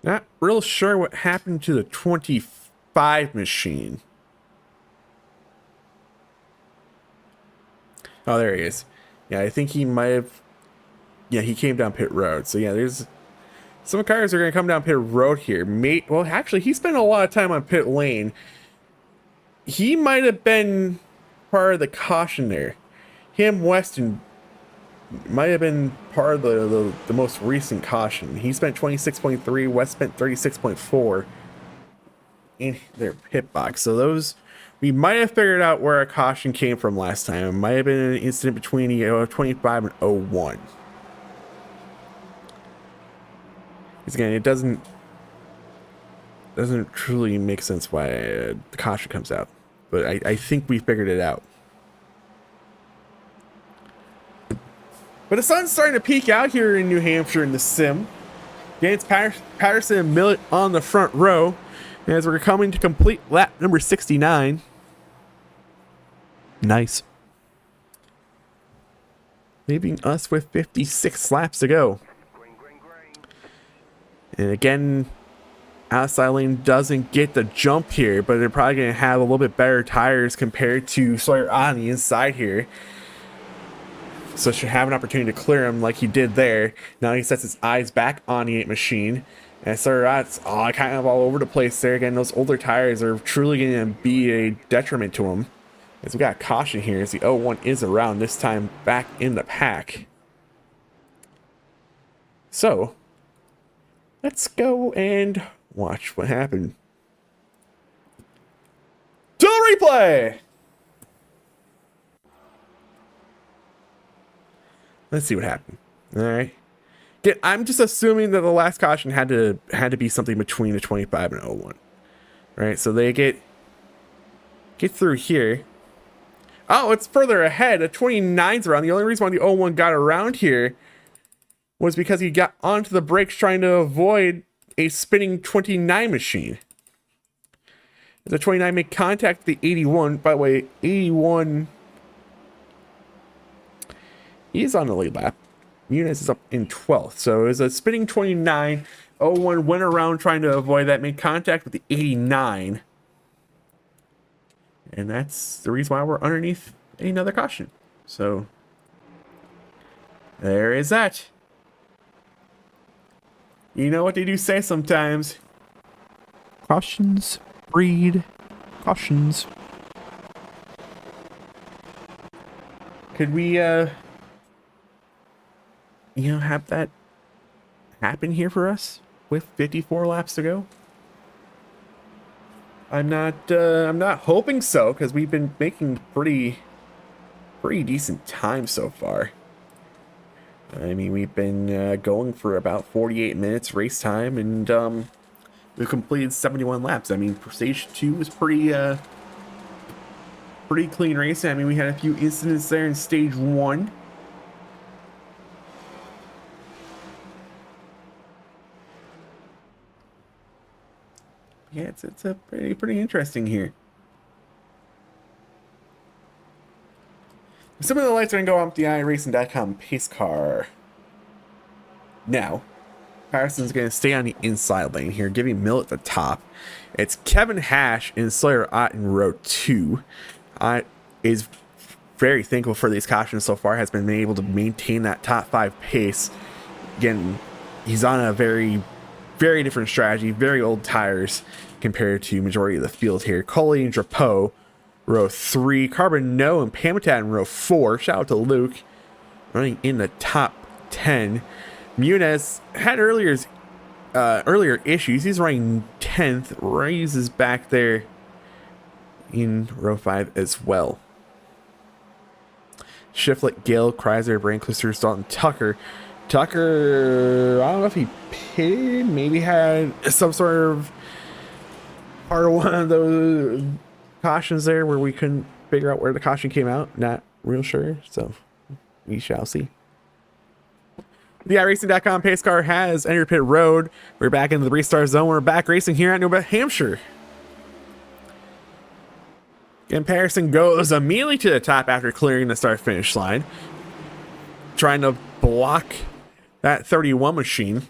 Not real sure what happened to the 25 machine. Oh, there he is. Yeah, I think he might have. Yeah, he came down pit road. So yeah, there's some cars are going to come down pit road here. Well, actually, he spent a lot of time on pit lane. He might have been part of the caution there. Him, Weston, might have been part of the most recent caution. He spent 26.3. West spent 36.4 in their pit box. So those, we might have figured out where our caution came from last time. It might have been an incident between 25 and 01. Because again, it doesn't truly make sense why the caution comes out. But I think we figured it out. But the sun's starting to peek out here in New Hampshire in the sim. Again, it's Patterson and Millet on the front row. As we're coming to complete lap number 69. Nice. Leaving us with 56 laps to go. And again, outside lane doesn't get the jump here, but they're probably going to have a little bit better tires compared to Sawyer on the inside here. So should have an opportunity to clear him like he did there. Now he sets his eyes back on the 8 machine. And Sawyer kind of all over the place there. Again, those older tires are truly going to be a detriment to him. As we got caution here as the 01 is around, this time back in the pack. So let's go and watch what happened. To the replay! Let's see what happened. All right. I'm just assuming that the last caution had to be something between the 25 and 01. All right, so they get through here. Oh, it's further ahead. The 29's around. The only reason why the 01 got around here was because he got onto the brakes trying to avoid a spinning 29 machine. The 29 made contact with the 81. By the way, 81... He's on the lead lap. Muniz is up in 12th. So it was a spinning 29. 01 went around trying to avoid that, made contact with the 89. And that's the reason why we're underneath another caution. So there is that. You know what they do say sometimes. Cautions breed cautions. Could we have that happen here for us with 54 laps to go? I'm not hoping so, because we've been making pretty decent time so far. I mean, we've been going for about 48 minutes race time, and we've completed 71 laps. I mean, for stage 2 was pretty clean racing. I mean, we had a few incidents there in stage 1. Yeah, it's a pretty interesting here. Some of the lights are gonna go off the iRacing.com pace car. Now, Patterson's gonna stay on the inside lane here, giving Millet the top. It's Kevin Hash and Sawyer Ott in row 2. Is very thankful for these cautions so far. Has been able to maintain that top 5 pace. Again, he's on a very different strategy, very old tires. compared to majority of the field here. Coley and Drapeau, row 3. Carbonneau and Pamitat in row 4. Shout out to Luke, running in the top 10. Muniz had earlier issues. He's running 10th. Reyes is back there in row 5 as well. Shiflett, Gill, Kreiser, Brainclister, Staunton, Tucker. Tucker, I don't know if he pitted, maybe had some sort of part of one of those cautions there where we couldn't figure out where the caution came out. Not real sure, so we shall see. The iRacing.com pace car has entered pit road. We're back into the restart zone. We're back racing here at New Hampshire. Comparison goes immediately to the top after clearing the start-finish line, trying to block that 31 machine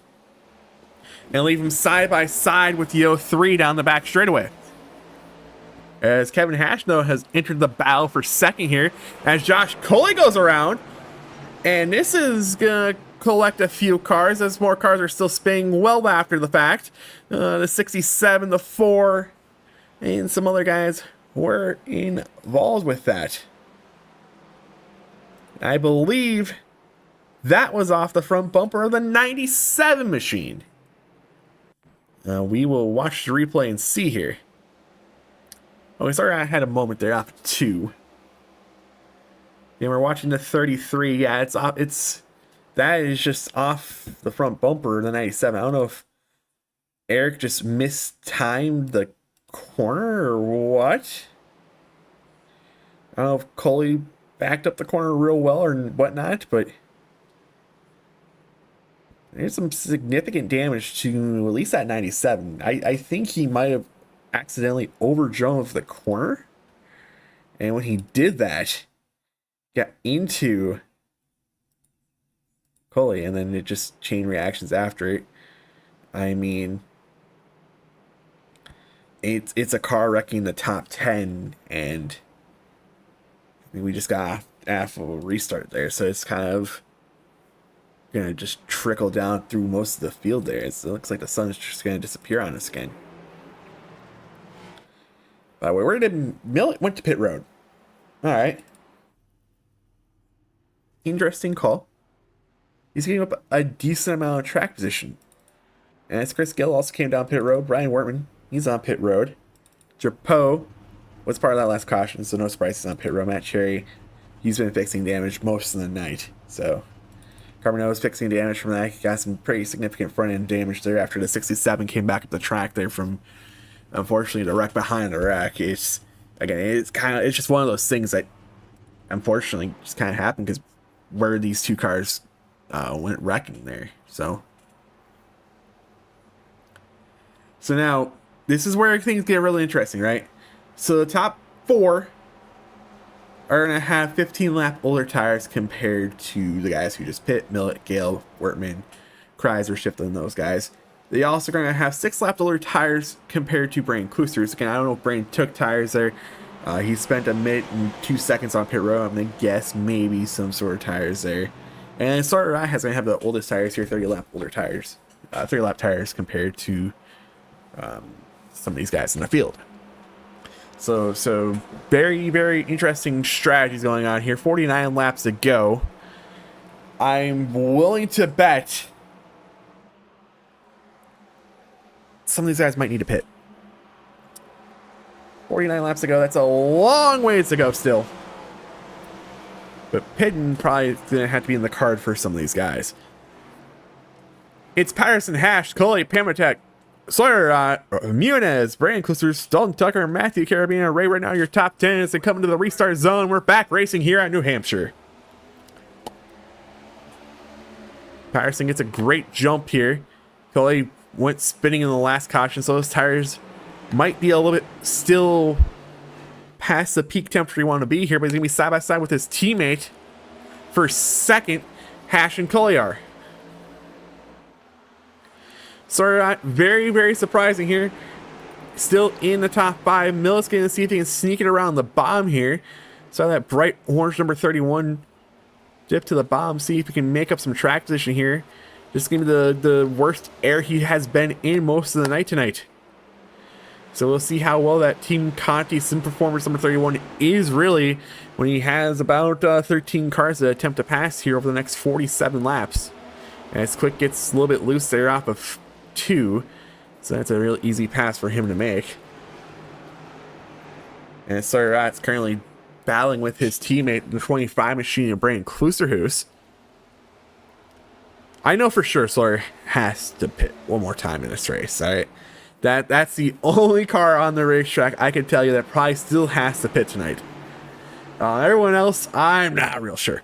and leave him side by side with the 03 down the back straightaway. As Kevin Hashno has entered the battle for second here, as Josh Coley goes around, and this is gonna collect a few cars as more cars are still spinning well after the fact. The 67, the 4, and some other guys were involved with that. I believe that was off the front bumper of the 97 machine. We will watch the replay and see here. Oh, sorry, I had a moment there off 2. And we're watching the 33. Yeah, it's off. That is just off the front bumper of the 97. I don't know if Eric just mistimed the corner or what. I don't know if Coley backed up the corner real well or whatnot, but there's some significant damage to at least that 97. I think he might have accidentally overdrove the corner, and when he did that, got into Coley, and then it just chain reactions after it. I mean, it's a car wrecking the top 10, and we just got off of a restart there, so it's kind of gonna just trickle down through most of the field there. It looks like the sun's just gonna disappear on us again. By the way, where did Millet went to pit road? All right, interesting call. He's getting up a decent amount of track position. And as Chris Gill also came down pit road, Brian Wortman, he's on pit road. Drapeau was part of that last caution, so no surprise he's on pit road. Matt Cherry, he's been fixing damage most of the night. So Carbonneau was fixing damage from that. He got some pretty significant front end damage there after the 67 came back up the track there from, unfortunately, the wreck behind the wreck. It's just one of those things that unfortunately just kind of happened because where these two cars went wrecking there. So now this is where things get really interesting, right? So the top 4 are going to have 15 lap older tires compared to the guys who just pit: Millet, Gale, Wortman, Kreiser, Shiflett, those guys. They also going to have 6 lap older tires compared to Brainclister. Again, I don't know if Brain took tires there. He spent a minute and 2 seconds on pit road. I'm going to guess maybe some sort of tires there. And Starter I has going to have the oldest tires here, 30 lap older tires. 30 lap tires compared to some of these guys in the field. So very, very interesting strategies going on here. 49 laps to go. I'm willing to bet some of these guys might need to pit. 49 laps to go. That's a long ways to go still. But pitting probably going to have to be in the card for some of these guys. It's Patterson, Hash, Coley, Pamitek, Sawyer, Muniz, Brainclister, Dalton Tucker, Matthew Carabiner, Ray. Right now, your top 10 is coming to the restart zone. We're back racing here at New Hampshire. Patterson gets a great jump here. Coley went spinning in the last caution, so those tires might be a little bit still past the peak temperature you want to be here, but he's going to be side by side with his teammate for second. Hash and Coley are. So very, very surprising here. Still in the top 5. Millet's going to see if he can sneak it around the bottom here. So that bright orange number 31 dip to the bottom. See if he can make up some track position here. This is going to be the worst air he has been in most of the night tonight. So we'll see how well that Team Conti Sim Performance number 31 is really when he has about 13 cars that attempt to pass here over the next 47 laps. As Quick gets a little bit loose there off of 2. So that's a real easy pass for him to make. And Sawyer Ratt's currently battling with his teammate, the 25 machine, and Brandon Klusterhuis. I know for sure Sawyer has to pit one more time in this race, all right? That's the only car on the racetrack I can tell you that probably still has to pit tonight. Everyone else, I'm not real sure.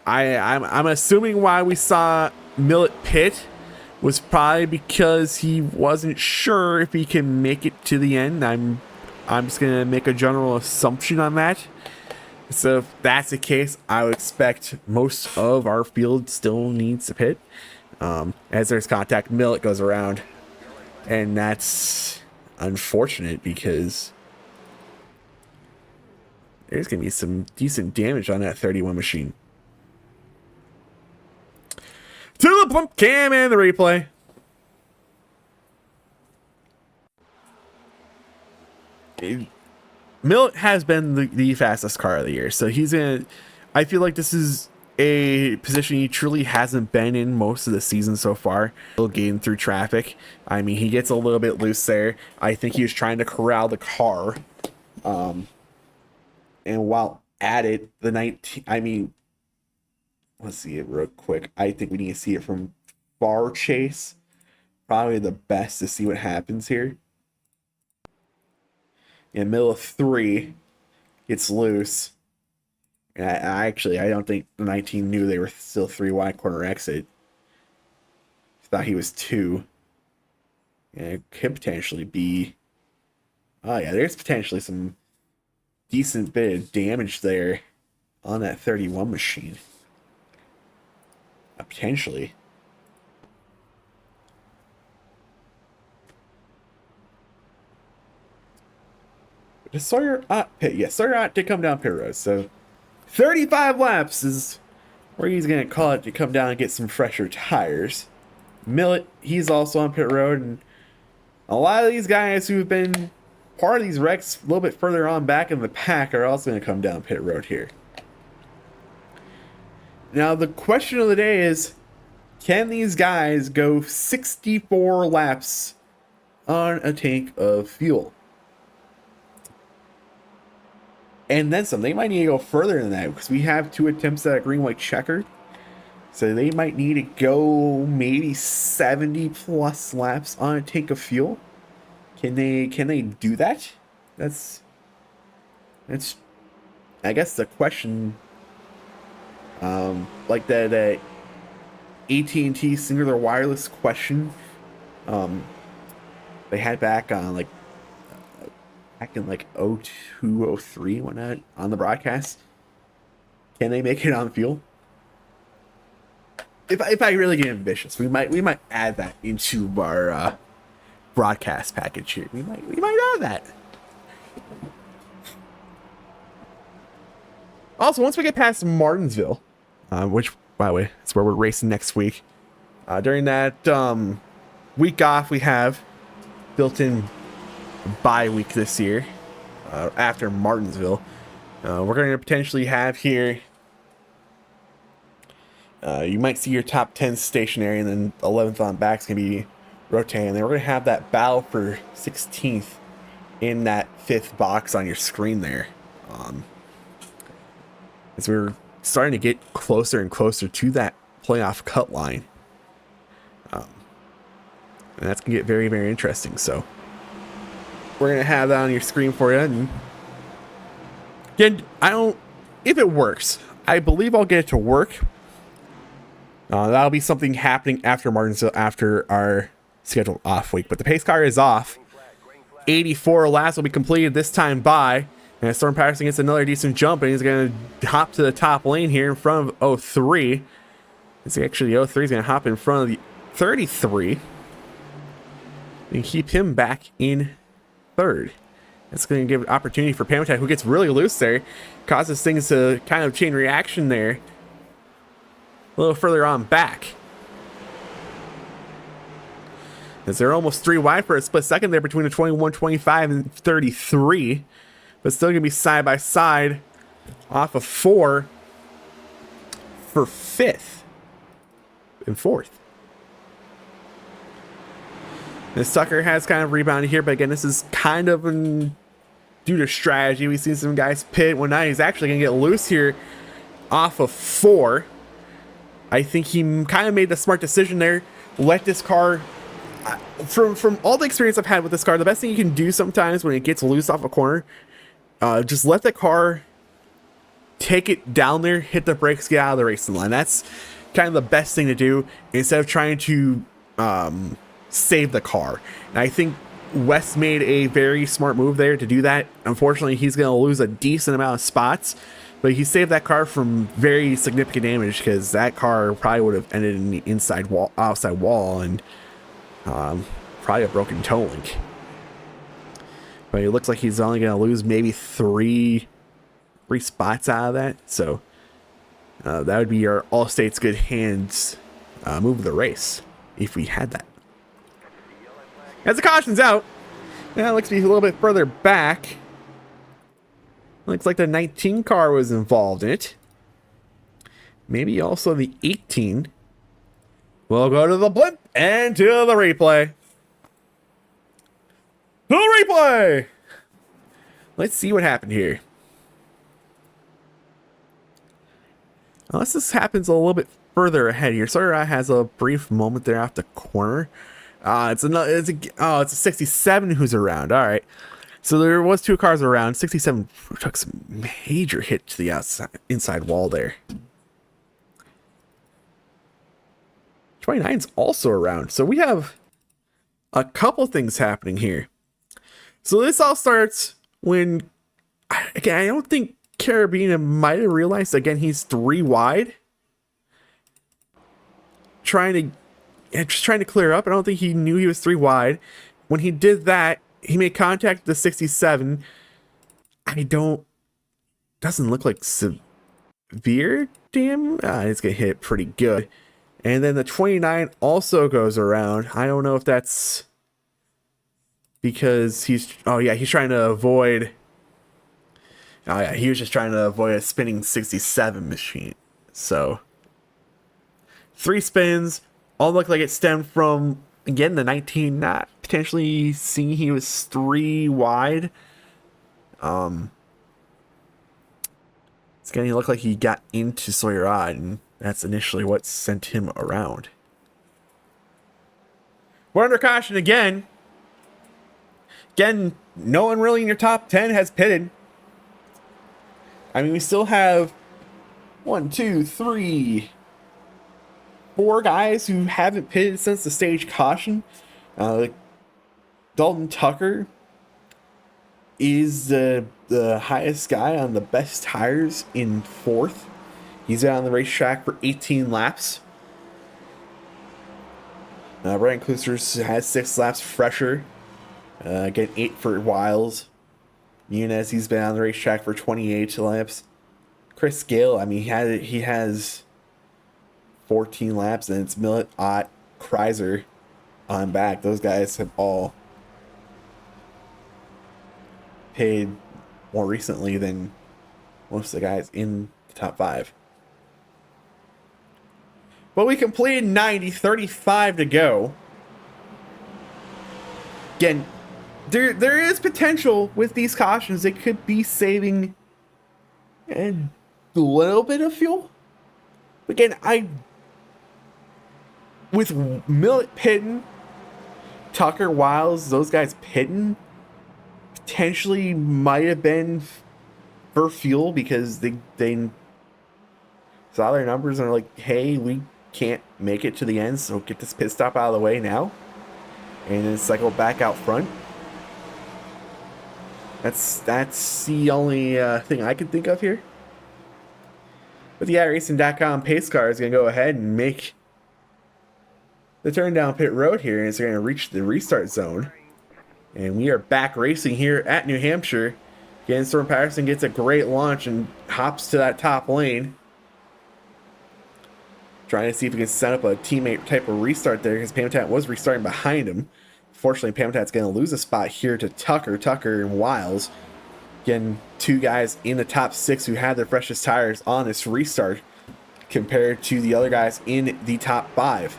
I'm assuming why we saw Millet pit was probably because he wasn't sure if he can make it to the end. I'm just gonna make a general assumption on that. So if that's the case, I would expect most of our field still needs to pit. As there's contact, Millet goes around, and that's unfortunate because there's gonna be some decent damage on that 31 machine. To the bump cam and the replay. Millet has been the fastest car of the year, so he's in. I feel like this is a position he truly hasn't been in most of the season so far. He'll gain through traffic. I mean, he gets a little bit loose there. I think he was trying to corral the car. And while at it, the 19, I mean, let's see it real quick. I think we need to see it from far chase. Probably the best to see what happens here. In middle of 3, gets loose. And I don't think the 19 knew they were still 3 wide corner exit. Thought he was 2. And it could potentially be. Oh yeah, there's potentially some decent bit of damage there on that 31 machine. Potentially. Does Sawyer pit? Yeah, Sawyer did come down pit road. So 35 laps is where he's gonna call it to come down and get some fresher tires. Millet, he's also on pit road, and a lot of these guys who've been part of these wrecks a little bit further on back in the pack are also gonna come down pit road here. Now the question of the day is, can these guys go 64 laps on a tank of fuel? And then some. They might need to go further than that because we have 2 attempts at a green white checker. So they might need to go maybe 70 plus laps on a tank of fuel. Can they do that? That's I guess the question. Like the AT&T Singular Wireless question they had back on back in 02, 03, whatnot, on the broadcast. Can they make it on fuel? If I really get ambitious, we might add that into our broadcast package here. We might add that. Also, once we get past Martinsville, which, by the way, is where we're racing next week. During that week off we have built in bye week this year, after Martinsville, we're going to potentially have here, you might see your top 10 stationary, and then 11th on back is going to be rotating. And then we're going to have that battle for 16th in that 5th box on your screen there. As we're starting to get closer and closer to that playoff cut line. And that's going to get very, very interesting. So we're going to have that on your screen for you. And again, if it works, I believe I'll get it to work. That'll be something happening after Martinsville, after our scheduled off week. But the pace car is off. 84 laps will be completed this time by. And Storm Patterson gets another decent jump, and he's going to hop to the top lane here in front of 03. It's actually 03 is going to hop in front of the 33. And keep him back in 3rd. That's going to give an opportunity for Pamatek, who gets really loose there. Causes things to kind of chain reaction there. A little further on back. As they're almost 3 wide for a split second there between the 21, 25, and 33. But still going to be side by side off of 4 for 5th and 4th. This Tucker has kind of rebounded here, but again, this is kind of due to strategy. We've seen some guys pit. Well, now he's actually going to get loose here off of 4. I think he kind of made the smart decision there. Let this car, from all the experience I've had with this car, the best thing you can do sometimes when it gets loose off a corner, just let the car take it down there, hit the brakes, get out of the racing line. That's kind of the best thing to do instead of trying to save the car. And I think West made a very smart move there to do that. Unfortunately, he's going to lose a decent amount of spots, but he saved that car from very significant damage because that car probably would have ended in the outside wall, and probably a broken toe link. But it looks like he's only going to lose maybe three spots out of that. So that would be your Allstate's good hands move of the race if we had that. As the caution's out, it looks to be a little bit further back. Looks like the 19 car was involved in it. Maybe also the 18. We'll go to the blimp and to the replay. To the replay! Let's see what happened here. Unless this happens a little bit further ahead here. Sawyer has a brief moment there off the corner. It's a 67 who's around. All right. So there was 2 cars around. 67 took some major hit to the inside wall there. 29's also around. So we have a couple things happening here. So this all starts when, again, I don't think Carabina might have realized, again, he's 3 wide. Just trying to clear up. I don't think he knew he was 3 wide. When he did that, he made contact with the 67. Doesn't look like severe damage. It's gonna hit pretty good. And then the 29 also goes around. I don't know if that's because he's trying to avoid. Oh yeah, he was just trying to avoid a spinning 67 machine. So 3 spins. All look like it stemmed from, again, the 19 not potentially seeing he was 3 wide. It's going to look like he got into Sawyer Odd, and that's initially what sent him around. We're under caution again. Again, no one really in your top 10 has pitted. I mean, we still have 1, 2, 3... 4 guys who haven't pitted since the stage caution. Dalton Tucker is the highest guy on the best tires in 4th. He's been on the racetrack for 18 laps. Brian Klusters has 6 laps fresher. Again, 8 for Wiles. Muniz, he's been on the racetrack for 28 laps. Chris Gale, I mean, he has 14 laps, and it's Millet, Ott, Kreiser on back. Those guys have all paid more recently than most of the guys in the top 5. But we completed 90, 35 to go. Again, there is potential with these cautions. It could be saving a little bit of fuel. Again, with Millet pitting, Tucker, Wiles, those guys pitting, potentially might have been for fuel because they saw their numbers and are like, hey, we can't make it to the end, so get this pit stop out of the way now. And then cycle back out front. That's the only thing I can think of here. But the iRacing.com pace car is going to go ahead and make the turn down pit road here, and it's going to reach the restart zone. And we are back racing here at New Hampshire. Again, Storm Patterson gets a great launch and hops to that top lane. Trying to see if he can set up a teammate type of restart there because Pamitat was restarting behind him. Fortunately, Pamitat's going to lose a spot here to Tucker. Tucker and Wiles. Again, two guys in the top 6 who had their freshest tires on this restart compared to the other guys in the top 5.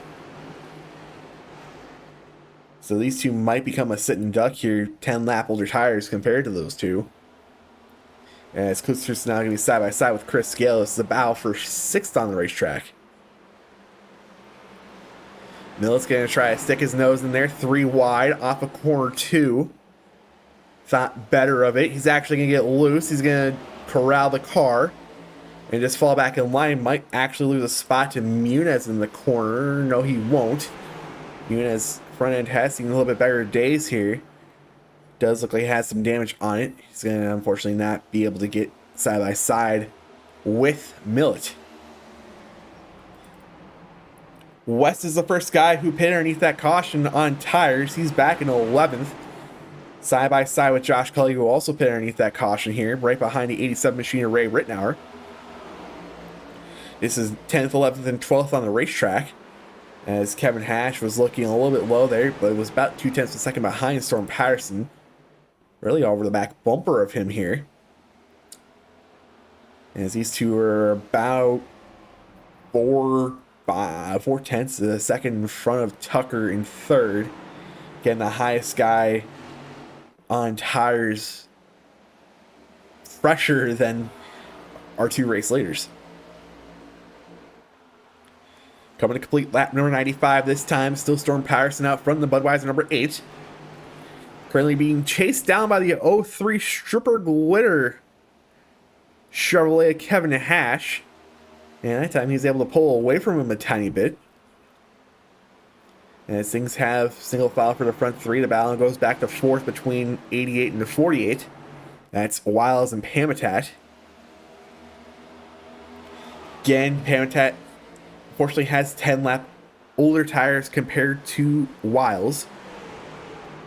So these two might become a sitting duck here, 10 lap older tires compared to those two. As Kluster's now going to be side by side with Chris Scale. This is a battle for 6th on the racetrack. Millet's going to try to stick his nose in there, 3 wide off of corner 2. Thought better of it. He's actually going to get loose. He's going to corral the car and just fall back in line. Might actually lose a spot to Muniz in the corner. No, he won't. Muniz front end has seen a little bit better days here. Does look like he has some damage on it. He's going to unfortunately not be able to get side by side with Millet. West is the first guy who pitted underneath that caution on tires. He's back in 11th. Side by side with Josh Cully, who also pitted underneath that caution here, right behind the 87 machine of Ray Rittenauer. This is 10th, 11th, and 12th on the racetrack. As Kevin Hash was looking a little bit low there, but it was about 0.2 of a second behind Storm Patterson. Really over the back bumper of him here. As these two are about 4/10 of a second in front of Tucker in 3rd. Again, the highest guy on tires fresher than our 2 race leaders. Coming to complete lap number 95 this time. Still Storm Patterson out front in the Budweiser number 8. Currently being chased down by the 03 Stripper Glitter Chevrolet Kevin Hash. And that time he's able to pull away from him a tiny bit. And as things have single file for the front 3, the battle goes back to 4th between 88 and 48. That's Wiles and Pamitat. Again, Pamitat unfortunately has 10 lap older tires compared to Wiles.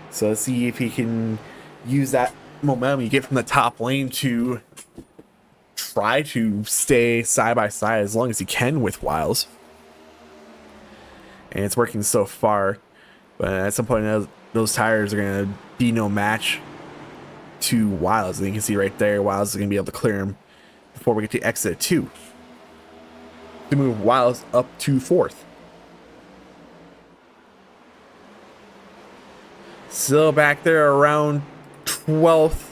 So let's see if he can use that momentum you get from the top lane to try to stay side by side as long as he can with Wiles. And it's working so far, but at some point those tires are going to be no match to Wiles. And you can see right there, Wiles is going to be able to clear him before we get to exit 2 to move Wiles up to 4th. Still back there around 12th.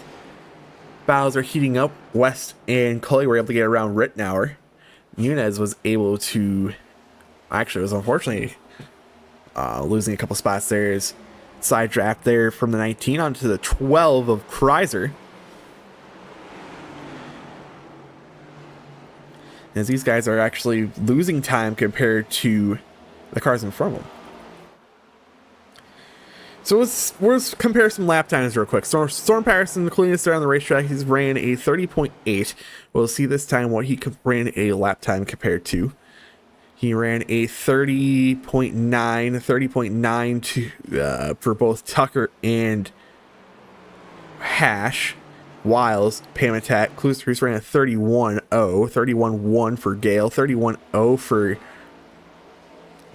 Battles are heating up. West and Cully were able to get around Rittenauer. Muniz was able to, actually was unfortunately losing a couple spots there. His side draft there from the 19 onto the 12 of Kreiser. As these guys are actually losing time compared to the cars in front of them. So let's compare some lap times real quick. Storm Patterson, the cleanest there on the racetrack, he's ran a 30.8. We'll see this time what he ran a lap time compared to. He ran a 30.9 to for both Tucker and Hash. Wiles, Pamitat, Kluster's ran a 31.0, 31.1 for Gale, 31.0 for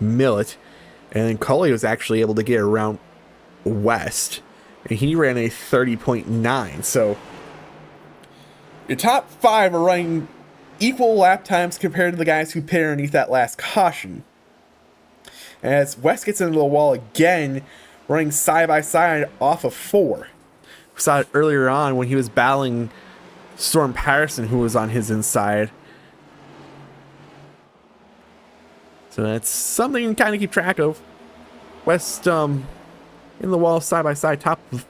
Millet, and then Cully was actually able to get around West, and he ran a 30.9. So your top 5 are running equal lap times compared to the guys who pitted underneath that last caution. As West gets into the wall again, running side by side off of 4. We saw it earlier on when he was battling Storm Patterson, who was on his inside. So that's something to kind of keep track of. West in the wall side by side, top of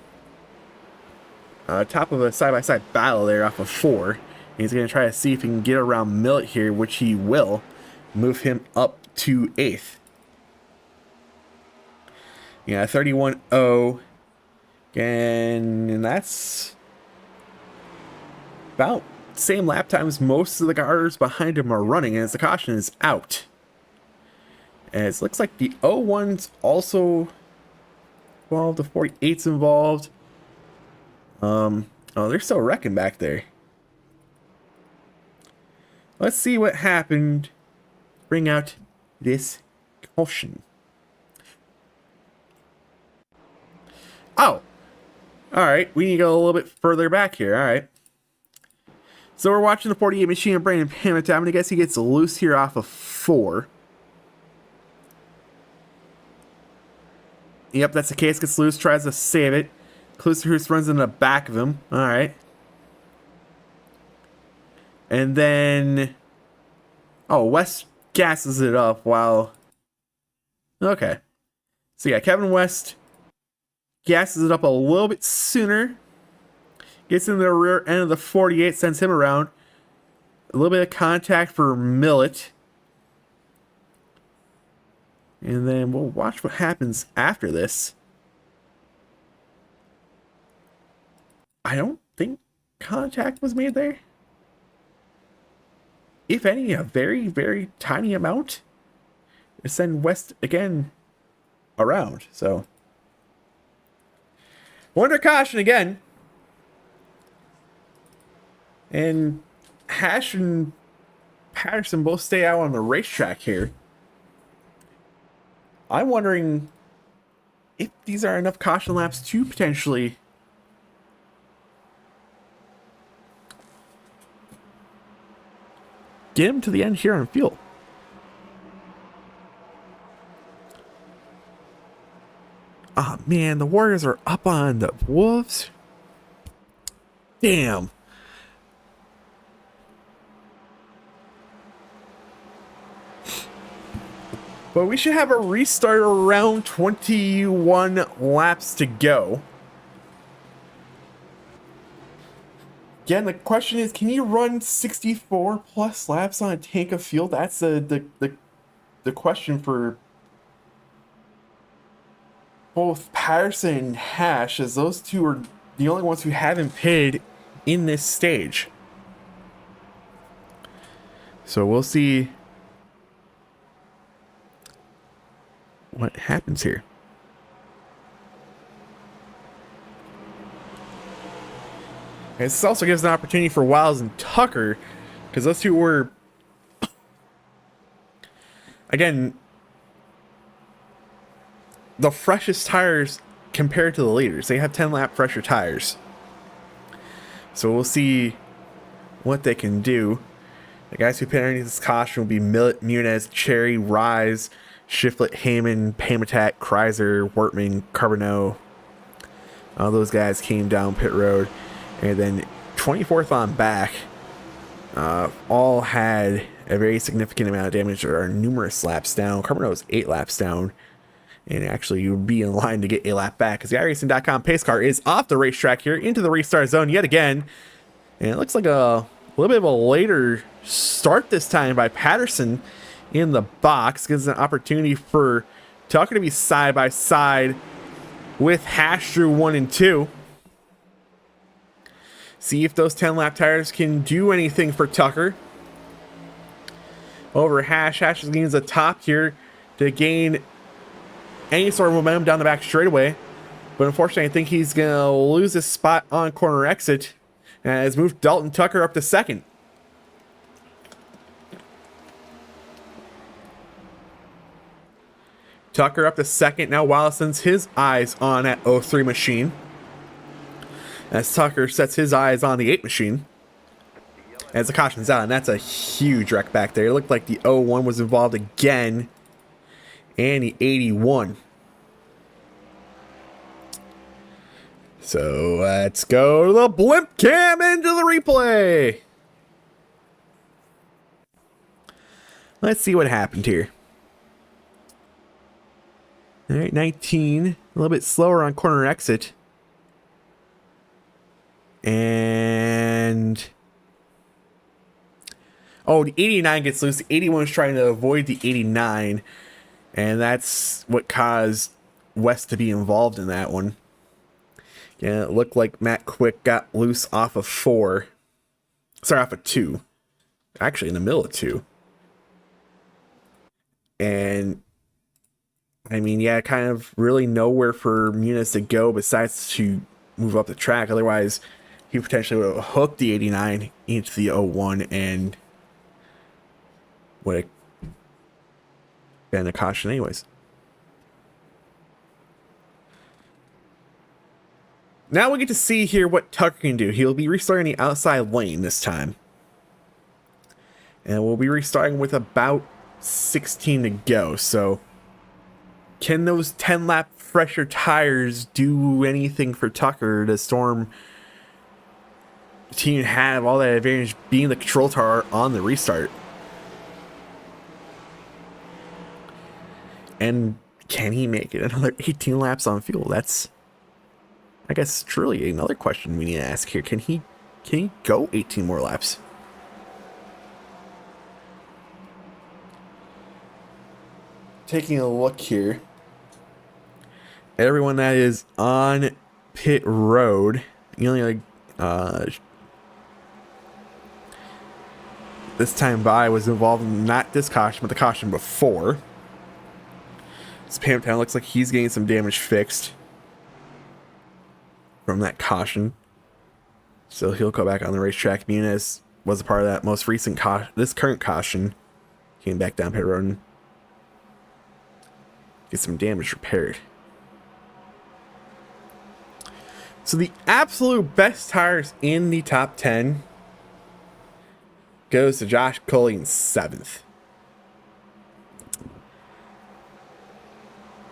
a side by side battle there off of 4. He's going to try to see if he can get around Millet here, which he will. Move him up to 8th. Yeah, 31.0. And that's about same lap times most of the cars behind him are running as the caution is out. As it looks like the 01's also involved, the 48's involved. Oh, they're still wrecking back there. Let's see what happened. Bring out this caution. Oh, all right. We need to go a little bit further back here. All right. So we're watching the 48 machine of Brandon Pamit. I'm gonna guess he gets loose here off of 4. Yep, that's the case. Gets loose, tries to save it. Klusterhoos runs in the back of him. All right. And then, oh, West gasses it up while. Okay. So yeah, Kevin West gasses it up a little bit sooner. Gets in the rear end of the 48, sends him around. A little bit of contact for Millet. And then we'll watch what happens after this. I don't think contact was made there. If any, a very, very tiny amount. Send West again around. So, under caution again. And Hash and Patterson both stay out on the racetrack here. I'm wondering if these are enough caution laps to potentially get him to the end here on fuel. Oh man, the Warriors are up on the Wolves. Damn. But we should have a restart around 21 laps to go. Again, the question is, can you run 64 plus laps on a tank of fuel? That's the question for both Patterson and Hash, as those two are the only ones who haven't pitted in this stage. So we'll see what happens here. And this also gives an opportunity for Wiles and Tucker, because those two were, again, the freshest tires compared to the leaders. They have 10 lap fresher tires. So we'll see what they can do. The guys who pit underneath this caution will be Millet, Muniz, Cherry, Rise, Shiflett, Heyman, Pamatat, Kreiser, Wortman, Carbonneau. All those guys came down pit road. And then 24th on back, all had a very significant amount of damage or are numerous laps down. Carbonneau is 8 laps down. And actually, you would be in line to get a lap back, because the iRacing.com pace car is off the racetrack here into the restart zone yet again. And it looks like a little bit of a later start this time by Patterson in the box. Gives an opportunity for Tucker to be side by side with Hash through 1 and 2. See if those 10 lap tires can do anything for Tucker. Over Hash. Hash is gains the top here to gain any sort of momentum down the back straightaway. But unfortunately, I think he's going to lose his spot on corner exit, and has moved Dalton Tucker up to second. Tucker up to second. Now Wallace sends his eyes on that 03 machine, as Tucker sets his eyes on the 8 machine. As the caution's out, and that's a huge wreck back there. It looked like the 01 was involved again, and the 81. So let's go to the blimp cam into the replay. Let's see what happened here. All right, 19, a little bit slower on corner exit. And oh, the 89 gets loose. The 81 is trying to avoid the 89, and that's what caused West to be involved in that one. Yeah, it looked like Matt Quick got loose off of 4. Sorry, off of 2. Actually, in the middle of 2. And I mean, yeah, kind of really nowhere for Muniz to go besides to move up the track. Otherwise, he potentially would have hooked the 89 into the 01 and would have And a caution anyways. Now we get to see here what Tucker can do. He'll be restarting the outside lane this time. And we'll be restarting with about 16 to go. So can those 10 lap fresher tires do anything for Tucker to storm team have all that advantage being the control tower on the restart? And can he make it another 18 laps on fuel? That's, I guess, truly another question we need to ask here. Can he go 18 more laps? Taking a look here, everyone that is on pit road, you only this time by was involved in not this caution but the caution before. Spamtown looks like he's getting some damage fixed from that caution, so he'll go back on the racetrack. Muniz was a part of that most recent this current caution, came back down pit road and get some damage repaired. So the absolute best tires in the top 10 goes to Josh Coley in 7th.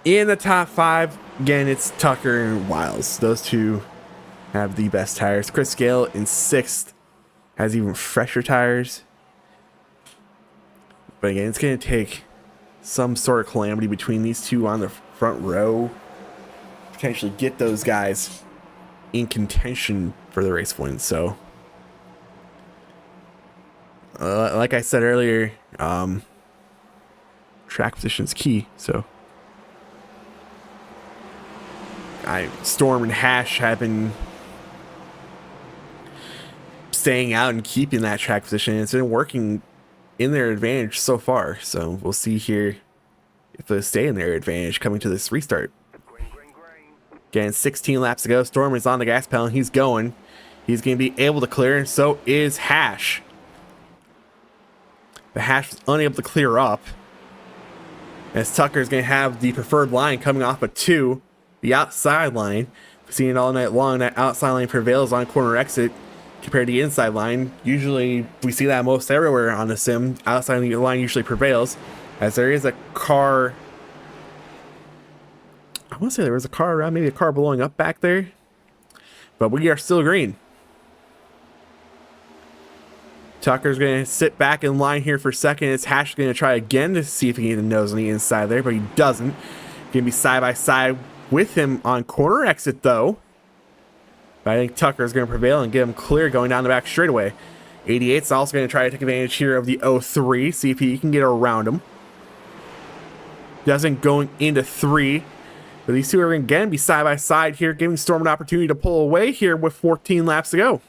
In the top 5, again, it's Tucker and Wiles. Those two have the best tires. Chris Gale in 6th has even fresher tires. But again, it's going to take some sort of calamity between these two on the front row to potentially get those guys in contention for the race win. So, like I said earlier, track position is key. So, Storm and Hash have been staying out and keeping that track position. It's been working in their advantage so far. So we'll see here if they stay in their advantage coming to this restart. Again, 16 laps to go. Storm is on the gas pedal and he's going. He's going to be able to clear, and so is Hash. The Hash was unable to clear up, as Tucker is going to have the preferred line coming off of 2. The outside line, we've seen it all night long, that outside line prevails on corner exit compared to the inside line. Usually we see that most everywhere on the sim. Outside line usually prevails, as there is a car, I want to say there was a car around, maybe a car blowing up back there, but we are still green. Tucker's going to sit back in line here for a second. It's Hash going to try again to see if he can get a nose on the inside there, but he doesn't. Going to be side by side with him on corner exit though. But I think Tucker is going to prevail and get him clear going down the back straightaway. 88's also going to try to take advantage here of the 03, see if he can get around him. Doesn't, going into 3. But these two are going to again be side by side here, giving Storm an opportunity to pull away here with 14 laps to go.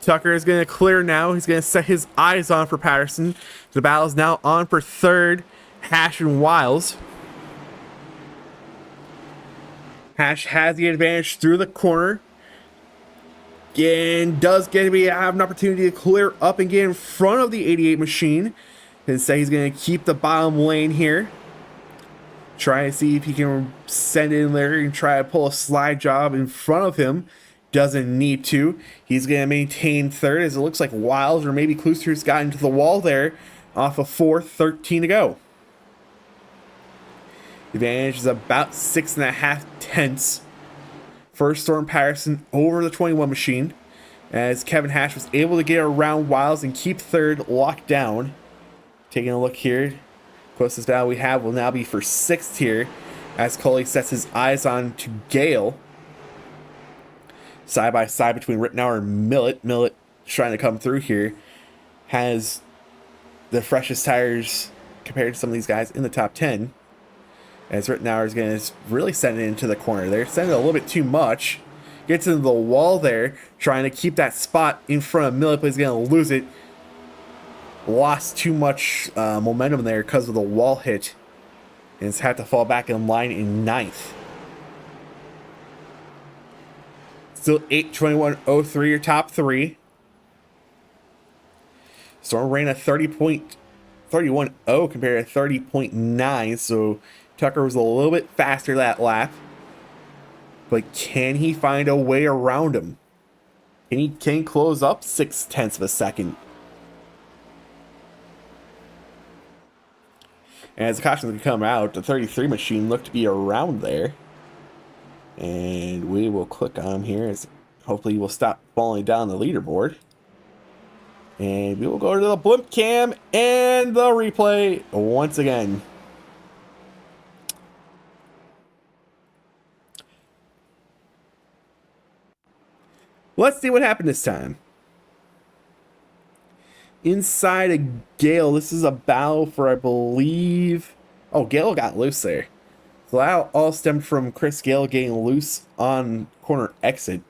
Tucker is going to clear now. He's going to set his eyes on for Patterson. The battle is now on for 3rd, Hash and Wiles. Hash has the advantage through the corner. And does have an opportunity to clear up and get in front of the 88 machine. Instead, he's going to keep the bottom lane here. Try to see if he can send it in there and try to pull a slide job in front of him. Doesn't need to. He's going to maintain 3rd, as it looks like Wiles or maybe Klooster's got into the wall there off of 4th, 13 to go. The advantage is about 6.5 tenths for Storm Patterson over the 21 machine, as Kevin Hash was able to get around Wiles and keep 3rd locked down. Taking a look here, closest battle we have will now be for 6th here, as Coley sets his eyes on to Gale. Side by side between Rittenauer and Millet. Millet trying to come through here, has the freshest tires compared to some of these guys in the top 10. As Rittenauer is going to really send it into the corner there. Send it a little bit too much. Gets into the wall there, trying to keep that spot in front of Millet, but he's going to lose it. Lost too much momentum there because of the wall hit, and has had to fall back in line in 9th. Still 8:21.03, your top 3. Storm ran a 30.4 31.0 compared to 30.9. So Tucker was a little bit faster that lap. But can he find a way around him? Can he close up 0.6 of a second? And as the cautions come out, the 33 machine looked to be around there. And we will click on him here as hopefully he will stop falling down the leaderboard. And we will go to the blimp cam and the replay once again. Let's see what happened this time. Inside a Gale, this is a battle for, I believe... Oh, Gale got loose there. So that all stemmed from Chris Gale getting loose on corner exit.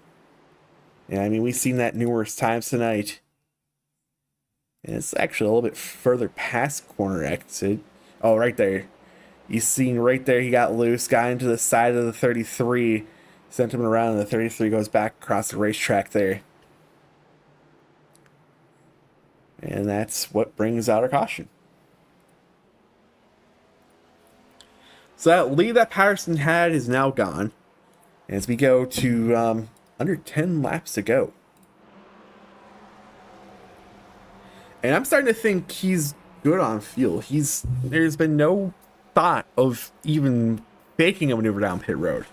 And I mean, we've seen that numerous times tonight. And it's actually a little bit further past corner exit. Oh, right there. You seen right there, he got loose, got into the side of the 33, sent him around, and the 33 goes back across the racetrack there. And that's what brings out our caution. So that lead that Patterson had is now gone. As we go to under 10 laps to go. And I'm starting to think he's good on fuel. There's been no thought of even faking a maneuver down pit road.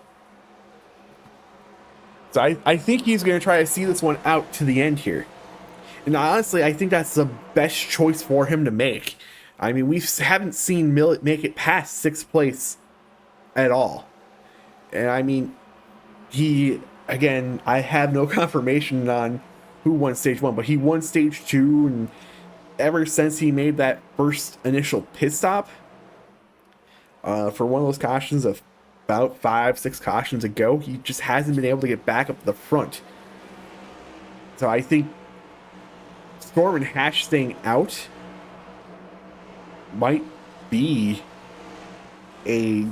So I think he's going to try to see this one out to the end here. And honestly, I think that's the best choice for him to make. I mean, we haven't seen Millet make it past 6th place at all. And I mean, again, I have no confirmation on who won stage 1, but he won stage 2, and ever since he made that first initial pit stop, for one of those cautions of about 5-6 cautions ago, he just hasn't been able to get back up to the front. So I think Storm and Hash staying out might be a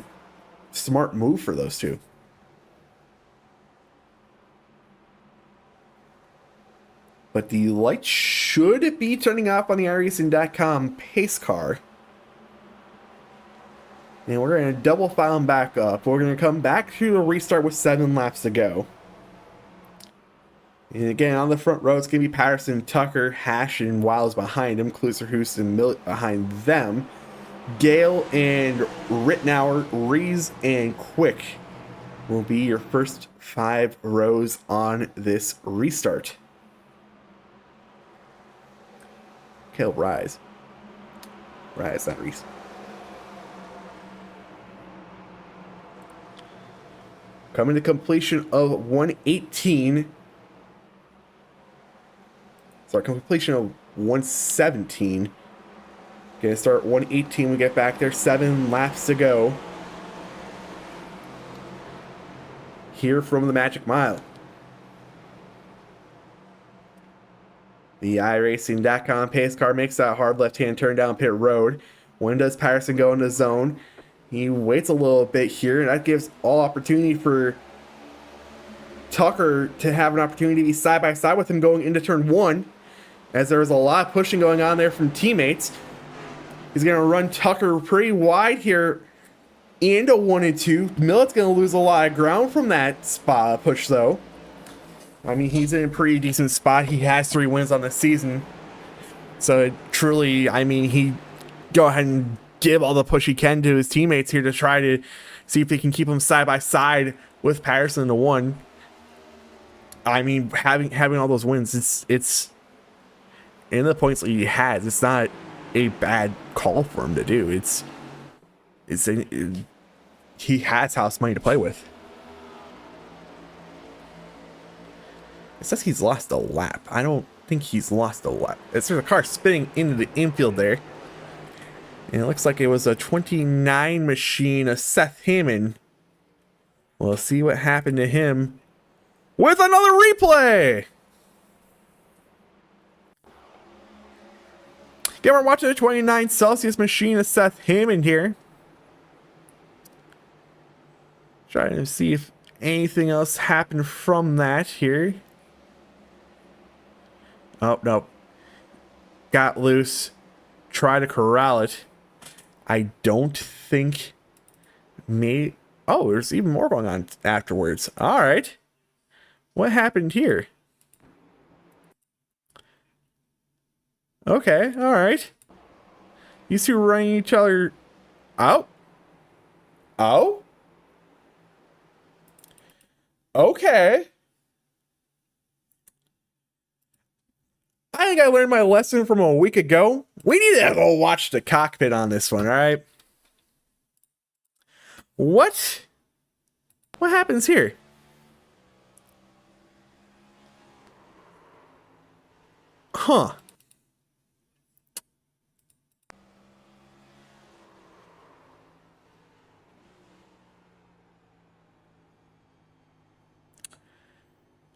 smart move for those two. But the light should be turning off on the iRacing.com pace car. And we're going to double file them back up. We're going to come back to the restart with 7 laps to go. And again, on the front row, it's going to be Patterson, Tucker, Hash, and Wiles behind him. Kluser, and Millet behind them. Gale and Rittenauer, Rees, and Quick will be your first 5 rows on this restart. Kill Rise. Rise, not Reese. Coming to completion of 118. Sorry, completion of 117. Okay, start 118. We get back there. 7 laps to go. Here from the Magic Mile. The iRacing.com pace car makes that hard left-hand turn down pit road. When does Patterson go into zone? He waits a little bit here, and that gives all opportunity for Tucker to have an opportunity to be side by side with him going into turn 1, as there was a lot of pushing going on there from teammates. He's going to run Tucker pretty wide here into 1 and 2. Millet's going to lose a lot of ground from that spot push, though. I mean, he's in a pretty decent spot. He has 3 wins on the season. So truly, I mean, he go ahead and give all the push he can to his teammates here to try to see if they can keep him side by side with Patterson in the 1. I mean, having all those wins, it's in the points that he has, it's not a bad call for him to do. He has house money to play with. It says he's lost a lap. I don't think he's lost a lap. There's a car spinning into the infield there. And it looks like it was a 29 machine, a Seth Hammond. We'll see what happened to him with another replay. Again, we're watching a 29 Celsius machine, a Seth Hammond here. Trying to see if anything else happened from that here. Oh, no. Got loose. try to corral it. I don't think oh, there's even more going on afterwards. All right. What happened here? Okay, all right. These two running each other out. Oh? Okay. I think I learned my lesson from a week ago. We need to go watch the cockpit on this one, all right? What? What happens here? Huh.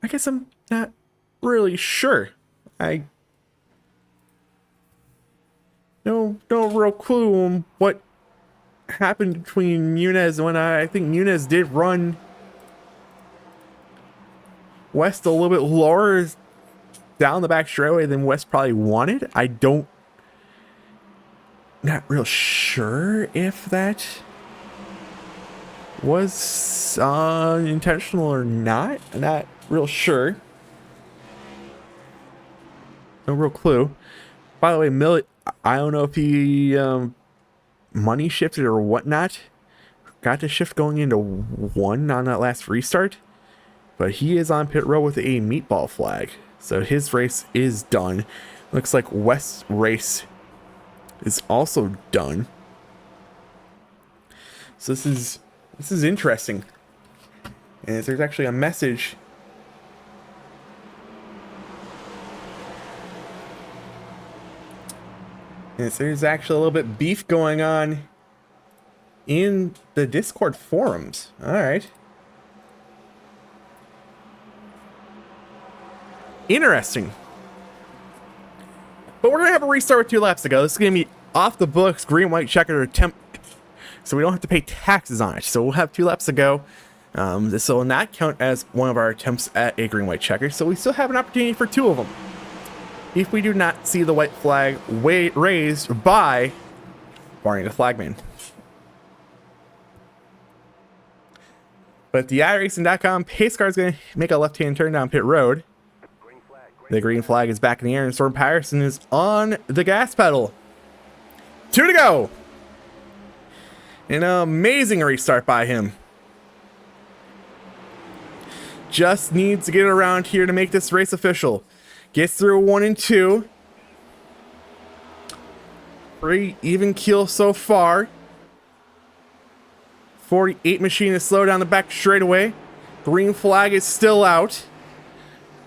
I guess I'm not really sure. I no real clue on what happened between Muniz when I think Muniz did run West a little bit lower down the back straightaway than West probably wanted. Not real sure if that was intentional or not. I'm not real sure. No real clue. By the way, Millet, I don't know if he money shifted or whatnot. Got the shift going into 1 on that last restart. But he is on pit road with a meatball flag. So his race is done. Looks like West's race is also done. So this is interesting. And there's actually a message. And there's actually a little bit beef going on in the Discord forums. All right. Interesting. But we're going to have a restart with 2 laps to go. This is going to be off the books, green, white checker attempt. So we don't have to pay taxes on it. So we'll have 2 laps to go. This will not count as one of our attempts at a green, white checker. So we still have an opportunity for 2 of them. If we do not see the white flag raised by barring the flagman. But the iRacing.com pace car is going to make a left-hand turn down pit road. The green flag is back in the air, and Storm Patterson is on the gas pedal. 2 to go. An amazing restart by him. Just needs to get around here to make this race official. Gets through 1 and 2. Pretty even keel so far. 48 machine is slow down the back straightaway. Green flag is still out.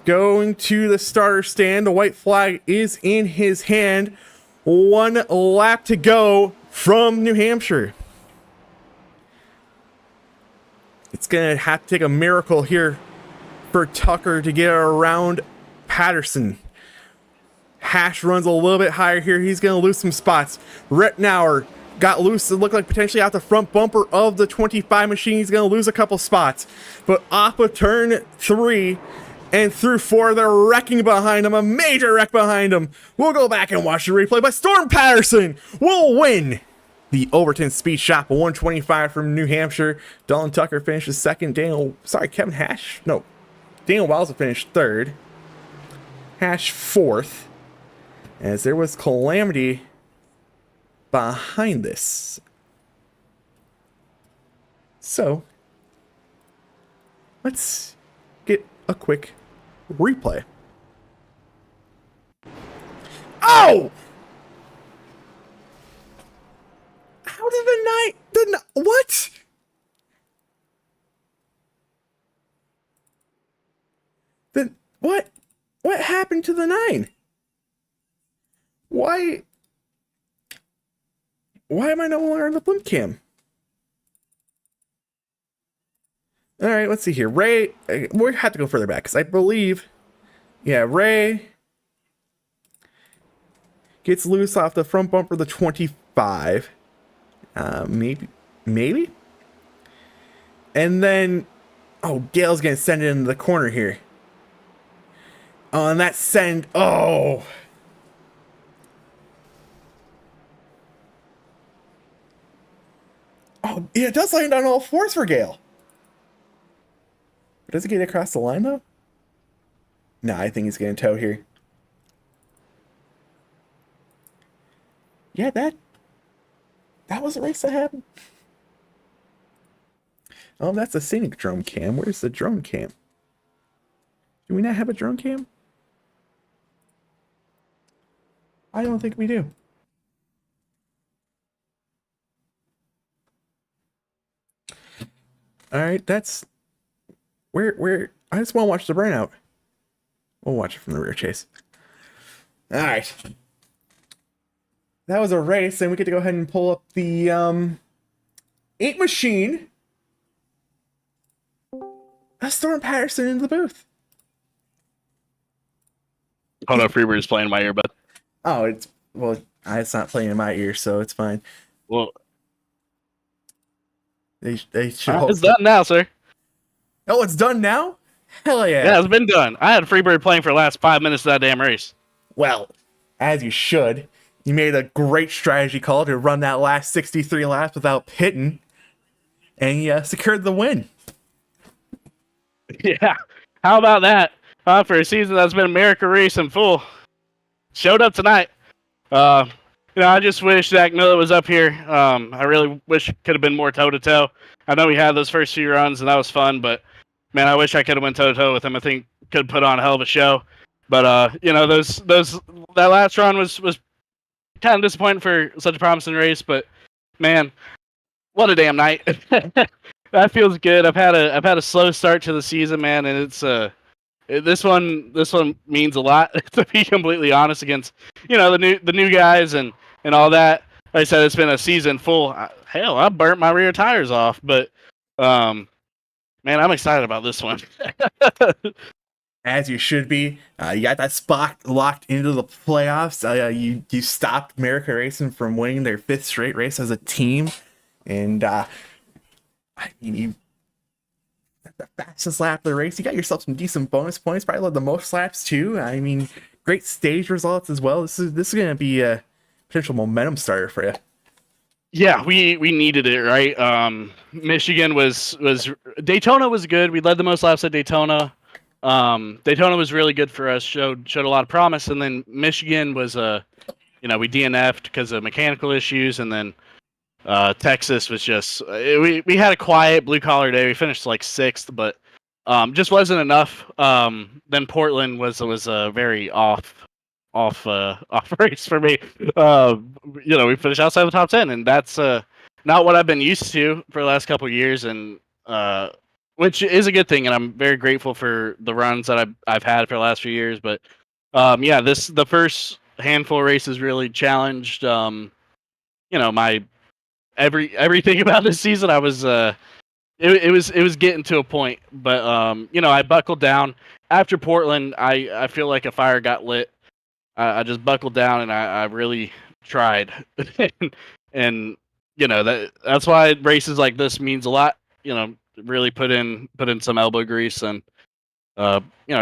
Going to the starter stand. The white flag is in his hand. 1 lap to go from New Hampshire. It's going to have to take a miracle here for Tucker to get around Patterson. Hash runs a little bit higher here. He's going to lose some spots. Rettenauer got loose. It looked like potentially out the front bumper of the 25 machine. He's going to lose a couple spots. But off of turn 3 and through 4, they're wrecking behind him. A major wreck behind him. We'll go back and watch the replay. But Storm Patterson will win the Overton Speed Shop. 125 from New Hampshire. Dalton Tucker finishes second. Daniel Wowza finished third. Hash fourth. As there was calamity behind this. So, let's get a quick replay. Oh! How did what? What happened to the 9? Why am I no longer on the blimp cam? All right, let's see here. Ray, we have to go further back because I believe, yeah, Ray gets loose off the front bumper of the 25. Maybe. And then, oh, Gale's gonna send it into the corner here. Oh, and that send, oh. Oh, yeah, it does land on all fours for Gale. Does it get across the line, though? No, I think he's getting towed here. Yeah, that was a race that happened. Oh, that's a scenic drone cam. Where's the drone cam? Do we not have a drone cam? I don't think we do. All right, that's where I just want to watch the burnout. We'll watch it from the rear chase. All right. That was a race, and we get to go ahead and pull up the 8 machine. That's Storm Patterson into the booth. Hold on, Freebird's playing in my earbud. Oh, it's not playing in my ear, so it's fine. Well, They should hold. it's done now, sir. Oh, it's done now? Hell yeah. Yeah, it's been done. I had Freebird playing for the last 5 minutes of that damn race. Well, as you should. You made a great strategy call to run that last 63 laps without pitting, and you secured the win. Yeah. How about that? For a season that's been America racing full. Showed up tonight. I just wish Zach Miller was up here. I really wish it could have been more toe-to-toe. I know we had those first few runs, and that was fun, but, man, I wish I could have went toe-to-toe with him. I think could put on a hell of a show. But, that last run was kind of disappointing for such a promising race, but, man, what a damn night. That feels good. I've had a slow start to the season, man, and it's this one means a lot, to be completely honest, against the new guys and all that. Like I said, it's been a season full. Hell, I burnt my rear tires off, but man, I'm excited about this one. As you should be. You got that spot locked into the playoffs. You stopped America Racing from winning their 5th straight race as a team, and you the fastest lap of the race. You got yourself some decent bonus points. Probably led the most laps too. I mean, great stage results as well. This is going to be a potential momentum starter for you. Yeah, we needed it, right? Michigan was Daytona was good. We led the most laps at Daytona. Daytona was really good for us. Showed a lot of promise, and then Michigan was we DNF'd because of mechanical issues, and then Texas was just we had a quiet blue collar day. We finished like 6th, but just wasn't enough. Then Portland was a very off race for me. We finished outside the top 10, and that's not what I've been used to for the last couple of years, and which is a good thing, and I'm very grateful for the runs that I've had for the last few years. But the first handful of races really challenged my everything about this season. I was it was getting to a point, but I buckled down after Portland. I feel like a fire got lit. I just buckled down, and I really tried, and that's why races like this means a lot. Really put in some elbow grease, and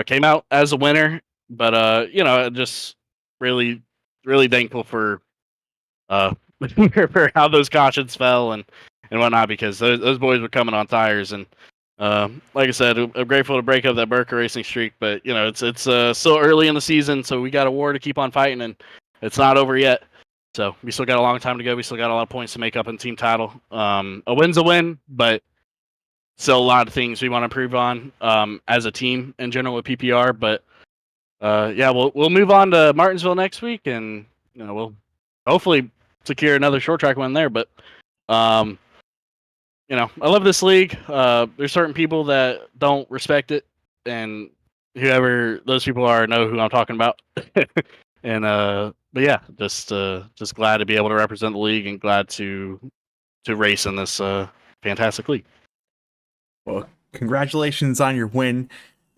came out as a winner. But just really thankful for for how those cautions fell and whatnot, because those boys were coming on tires, and like I said, I'm grateful to break up that Burka racing streak. But it's still early in the season, so we got a war to keep on fighting, and it's not over yet. So we still got a long time to go. We still got a lot of points to make up in team title. A win's a win, but still a lot of things we want to improve on as a team in general with PPR. But we'll move on to Martinsville next week, and we'll hopefully secure another short track win there. But I love this league. There's certain people that don't respect it, and whoever those people are know who I'm talking about. And but yeah, just glad to be able to represent the league, and glad to race in this fantastic league. Well, congratulations on your win.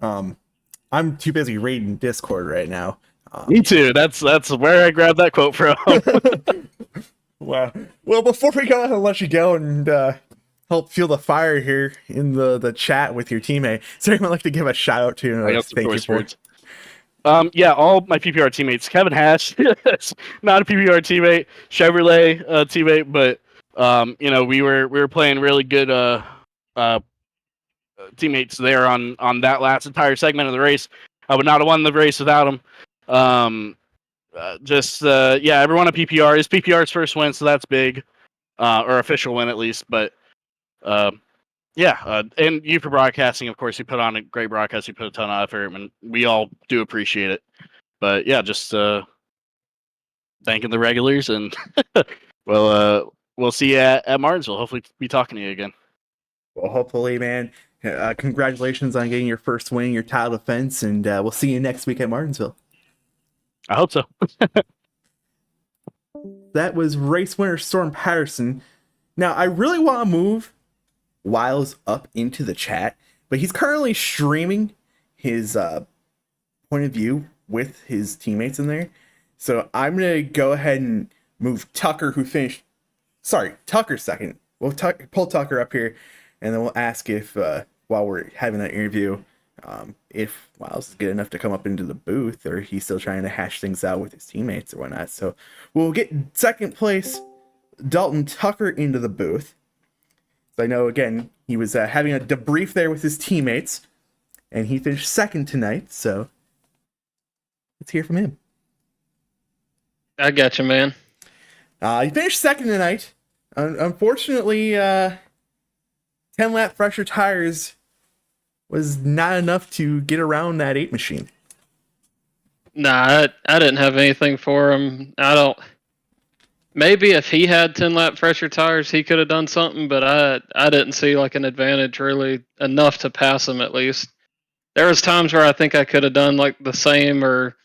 I'm too busy reading Discord right now. Me too. That's where I grabbed that quote from. Wow. Well, before we go ahead and let you go and help fuel the fire here in the chat with your teammate, is there anyone I'd like to give a shout out to? I got some choice words. All my PPR teammates. Kevin Hash, not a PPR teammate. Chevrolet teammate, but We were playing really good uh, teammates there on that last entire segment of the race. I would not have won the race without them. Everyone at PPR is PPR's first win, so that's big, or official win at least. But and you for broadcasting, of course, you put on a great broadcast. You put a ton of effort, and we all do appreciate it. But yeah, just thanking the regulars, and we'll see you at Martinsville. Hopefully, be talking to you again. Well, hopefully, man. Congratulations on getting your first win, your title defense, and we'll see you next week at Martinsville. I hope so. That was race winner Storm Patterson. Now, I really want to move Wiles up into the chat, but he's currently streaming his point of view with his teammates in there. So I'm going to go ahead and move Tucker, who finished... Sorry, Tucker second. We'll pull Tucker up here, and then we'll ask if, while we're having that interview, if Wiles is good enough to come up into the booth, or he's still trying to hash things out with his teammates or whatnot. So we'll get second place Dalton Tucker into the booth. So I know, again, he was having a debrief there with his teammates, and he finished second tonight. So let's hear from him. I got you, man. He finished second tonight. Unfortunately, 10-lap fresher tires was not enough to get around that 8 machine. Nah, I didn't have anything for him. Maybe if he had 10-lap fresher tires, he could have done something, but I didn't see like an advantage really enough to pass him at least. There was times where I think I could have done like the same or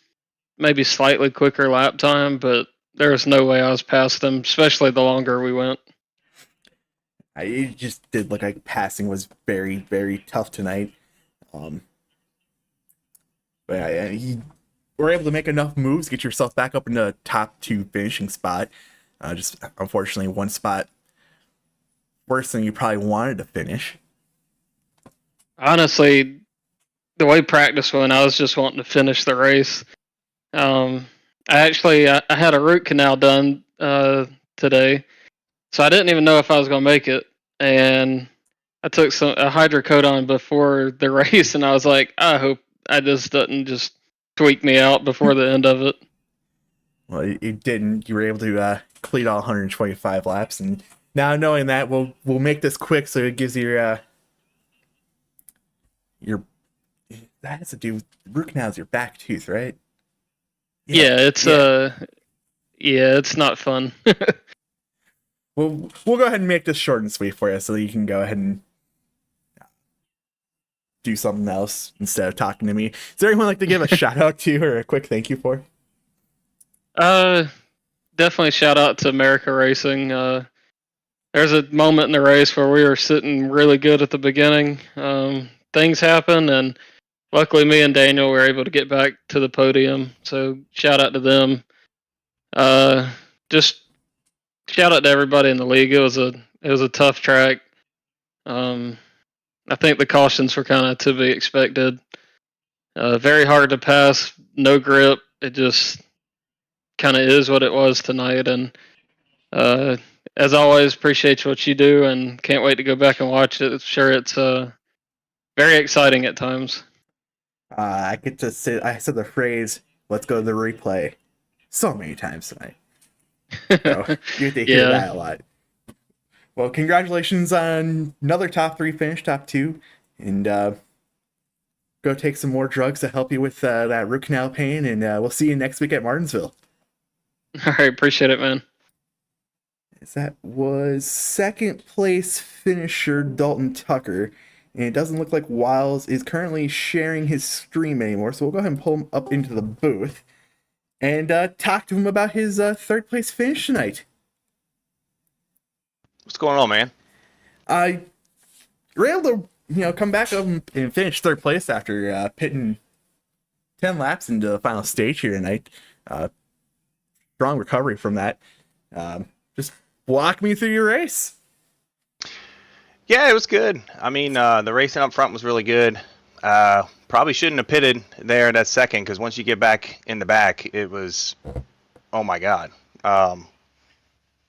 maybe slightly quicker lap time, but there was no way I was past him, especially the longer we went. It just did look like passing was very, very tough tonight. You were able to make enough moves, get yourself back up in the top 2 finishing spot. Just unfortunately one spot worse than you probably wanted to finish. Honestly, the way practice went, I was just wanting to finish the race. I had a root canal done today, so I didn't even know if I was going to make it. And I took a hydrocodone before the race, and I was like, I hope I just doesn't just tweak me out before the end of it. Well, it didn't. You were able to complete all 125 laps, and now knowing that, we'll make this quick so it gives you your that has to do with root canal is your back tooth, right? It's not fun. We'll go ahead and make this short and sweet for you so that you can go ahead and do something else instead of talking to me. Is there anyone like to give a shout out to or a quick thank you for? Definitely shout out to America Racing. There's a moment in the race where we were sitting really good at the beginning. Things happened, and luckily me and Daniel were able to get back to the podium. So shout out to them. Just shout out to everybody in the league. It was a tough track. I think the cautions were kind of to be expected. Very hard to pass, no grip. It just kind of is what it was tonight. And as always, appreciate what you do and can't wait to go back and watch it. Sure, it's very exciting at times. I said the phrase, let's go to the replay so many times tonight. So you get to hear that a lot. Well, congratulations on another top 3 finish, top 2, and go take some more drugs to help you with that root canal pain, and we'll see you next week at Martinsville. All right, appreciate it, man. That was second place finisher Dalton Tucker, and it doesn't look like Wiles is currently sharing his stream anymore, so we'll go ahead and pull him up into the booth and talk to him about his third place finish tonight. What's going on, man? You're able to, come back up and finish third place after pitting 10 laps into the final stage here tonight. Strong recovery from that. Just walk me through your race. Yeah, it was good. I mean, the racing up front was really good. Probably shouldn't have pitted there that second, because once you get back in the back, it was, oh my God.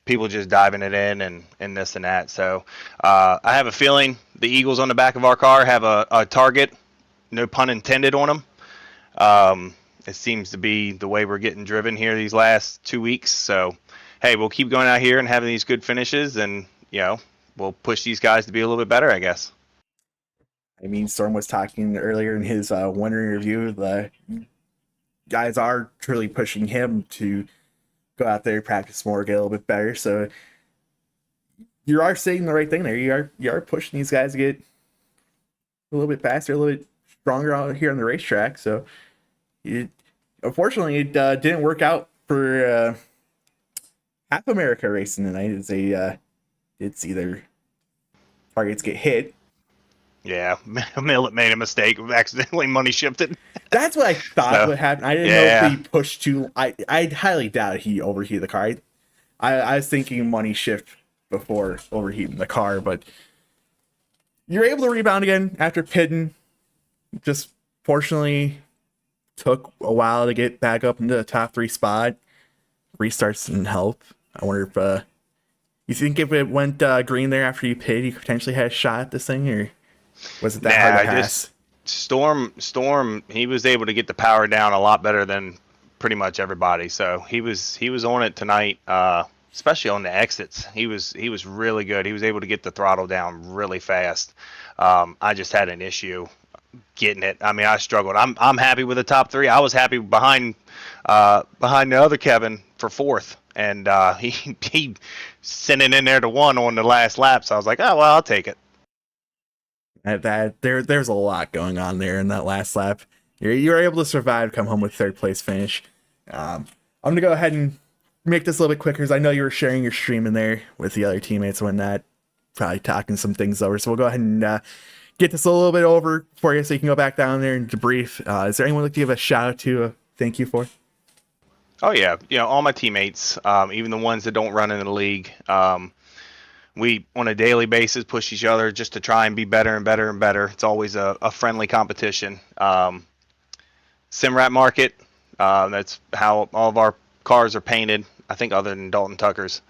people just diving it in and this and that. So I have a feeling the Eagles on the back of our car have a target, no pun intended, on them. It seems to be the way we're getting driven here these last 2 weeks. So, hey, we'll keep going out here and having these good finishes, and we'll push these guys to be a little bit better, I guess. I mean, Storm was talking earlier in his winter review. The guys are truly pushing him to go out there, practice more, get a little bit better. So you are saying the right thing there. You are pushing these guys to get a little bit faster, a little bit stronger out here on the racetrack. So unfortunately, it didn't work out for half America racing tonight. It's either targets get hit. Yeah, Millet made a mistake of accidentally money shifted. That's what I thought would happen. I didn't know if he pushed too. I highly doubt he overheated the car. I was thinking money shift before overheating the car, but you're able to rebound again after pitting. Just fortunately took a while to get back up into the top 3 spot. Restarts didn't help. I wonder if you think if it went green there after you pitted, you potentially had a shot at this thing, or was it that hard to pass? Storm, he was able to get the power down a lot better than pretty much everybody. So he was on it tonight, especially on the exits. He was really good. He was able to get the throttle down really fast. I just had an issue getting it. I mean, I struggled. I'm happy with the top 3. I was happy behind the other Kevin for 4th, and he sent it in there to 1 on the last lap. So I was like, oh well, I'll take it. There's a lot going on there in that last lap. You're able to survive, come home with 3rd place finish. I'm gonna go ahead and make this a little bit quicker, because I know you were sharing your stream in there with the other teammates and whatnot, probably talking some things over. So we'll go ahead and get this a little bit over for you, so you can go back down there and debrief. Is there anyone like to give a shout out to, thank you for? Oh yeah, all my teammates, even the ones that don't run in the league. We, on a daily basis, push each other just to try and be better and better and better. It's always a friendly competition. Simrat Market, that's how all of our cars are painted, I think, other than Dalton Tucker's.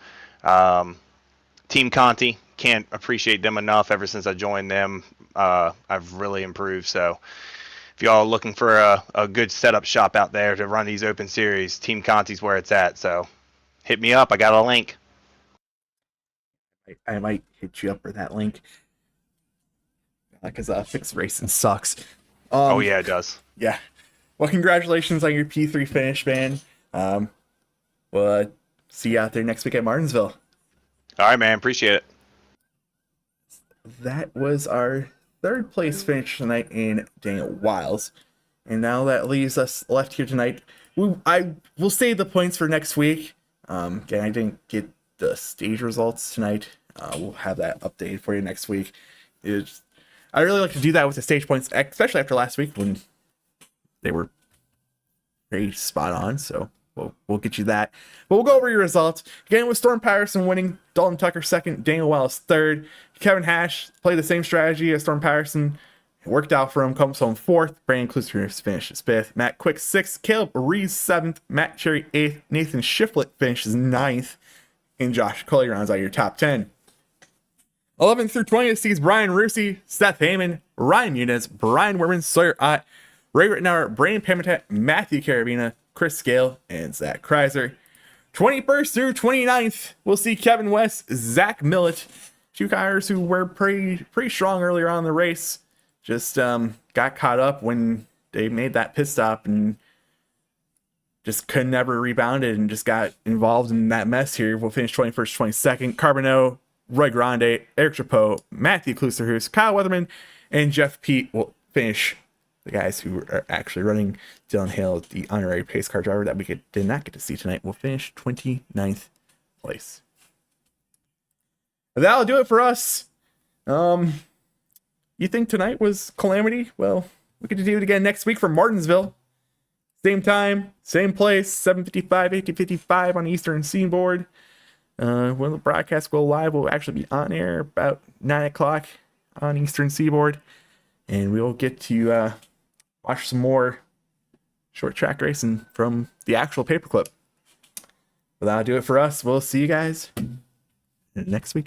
Team Conti, can't appreciate them enough. Ever since I joined them, I've really improved. So if y'all are looking for a good setup shop out there to run these open series, Team Conti's where it's at. So hit me up. I got a link. I might hit you up for that link, because fixed racing sucks. Oh yeah, it does. Yeah. Well, congratulations on your P3 finish, man. We'll see you out there next week at Martinsville. All right, man. Appreciate it. That was our 3rd place finish tonight in Daniel Wiles, and now that leaves us left here tonight. I will save the points for next week. Again, I didn't get the stage results tonight. We'll have that updated for you next week. I really like to do that with the stage points, especially after last week when they were pretty spot on. So we'll get you that. But we'll go over your results. Again, with Storm Patterson winning, Dalton Tucker 2nd, Daniel Wallace 3rd. Kevin Hash played the same strategy as Storm Patterson. It worked out for him, comes home 4th. Brandon Kluster finishes 5th. Matt Quick 6th. Caleb Reeves 7th. Matt Cherry 8th. Nathan Shiflett finishes 9th. And Josh Cully rounds out your top 10. 11 through 20 sees Brian Rusi, Seth Heyman, Ryan Muniz, Brian Werman, Sawyer Ott, Ray Rittenauer, Brandon Pamitat, Matthew Carabina, Chris Scale, and Zach Kreiser. 21st through 29th, we'll see Kevin West, Zach Millett, 2 guys who were pretty strong earlier on in the race. Just got caught up when they made that pit stop and just could never rebound it and just got involved in that mess here. We'll finish 21st, 22nd. Carbonneau, Roy Grande, Eric Chapeau, Matthew Klusterhus, Kyle Weatherman, and Jeff Pete will finish. The guys who are actually running. Dylan Hale, the honorary pace car driver that we did not get to see tonight, will finish 29th place. That'll do it for us. You think tonight was calamity? Well, we get to do it again next week from Martinsville. Same time, same place, 7:55, 8:55 on Eastern Seaboard. When the broadcast go live, we'll actually be on air about 9 o'clock on Eastern Seaboard. And we'll get to watch some more short track racing from the actual paperclip. Well, that'll do it for us. We'll see you guys next week.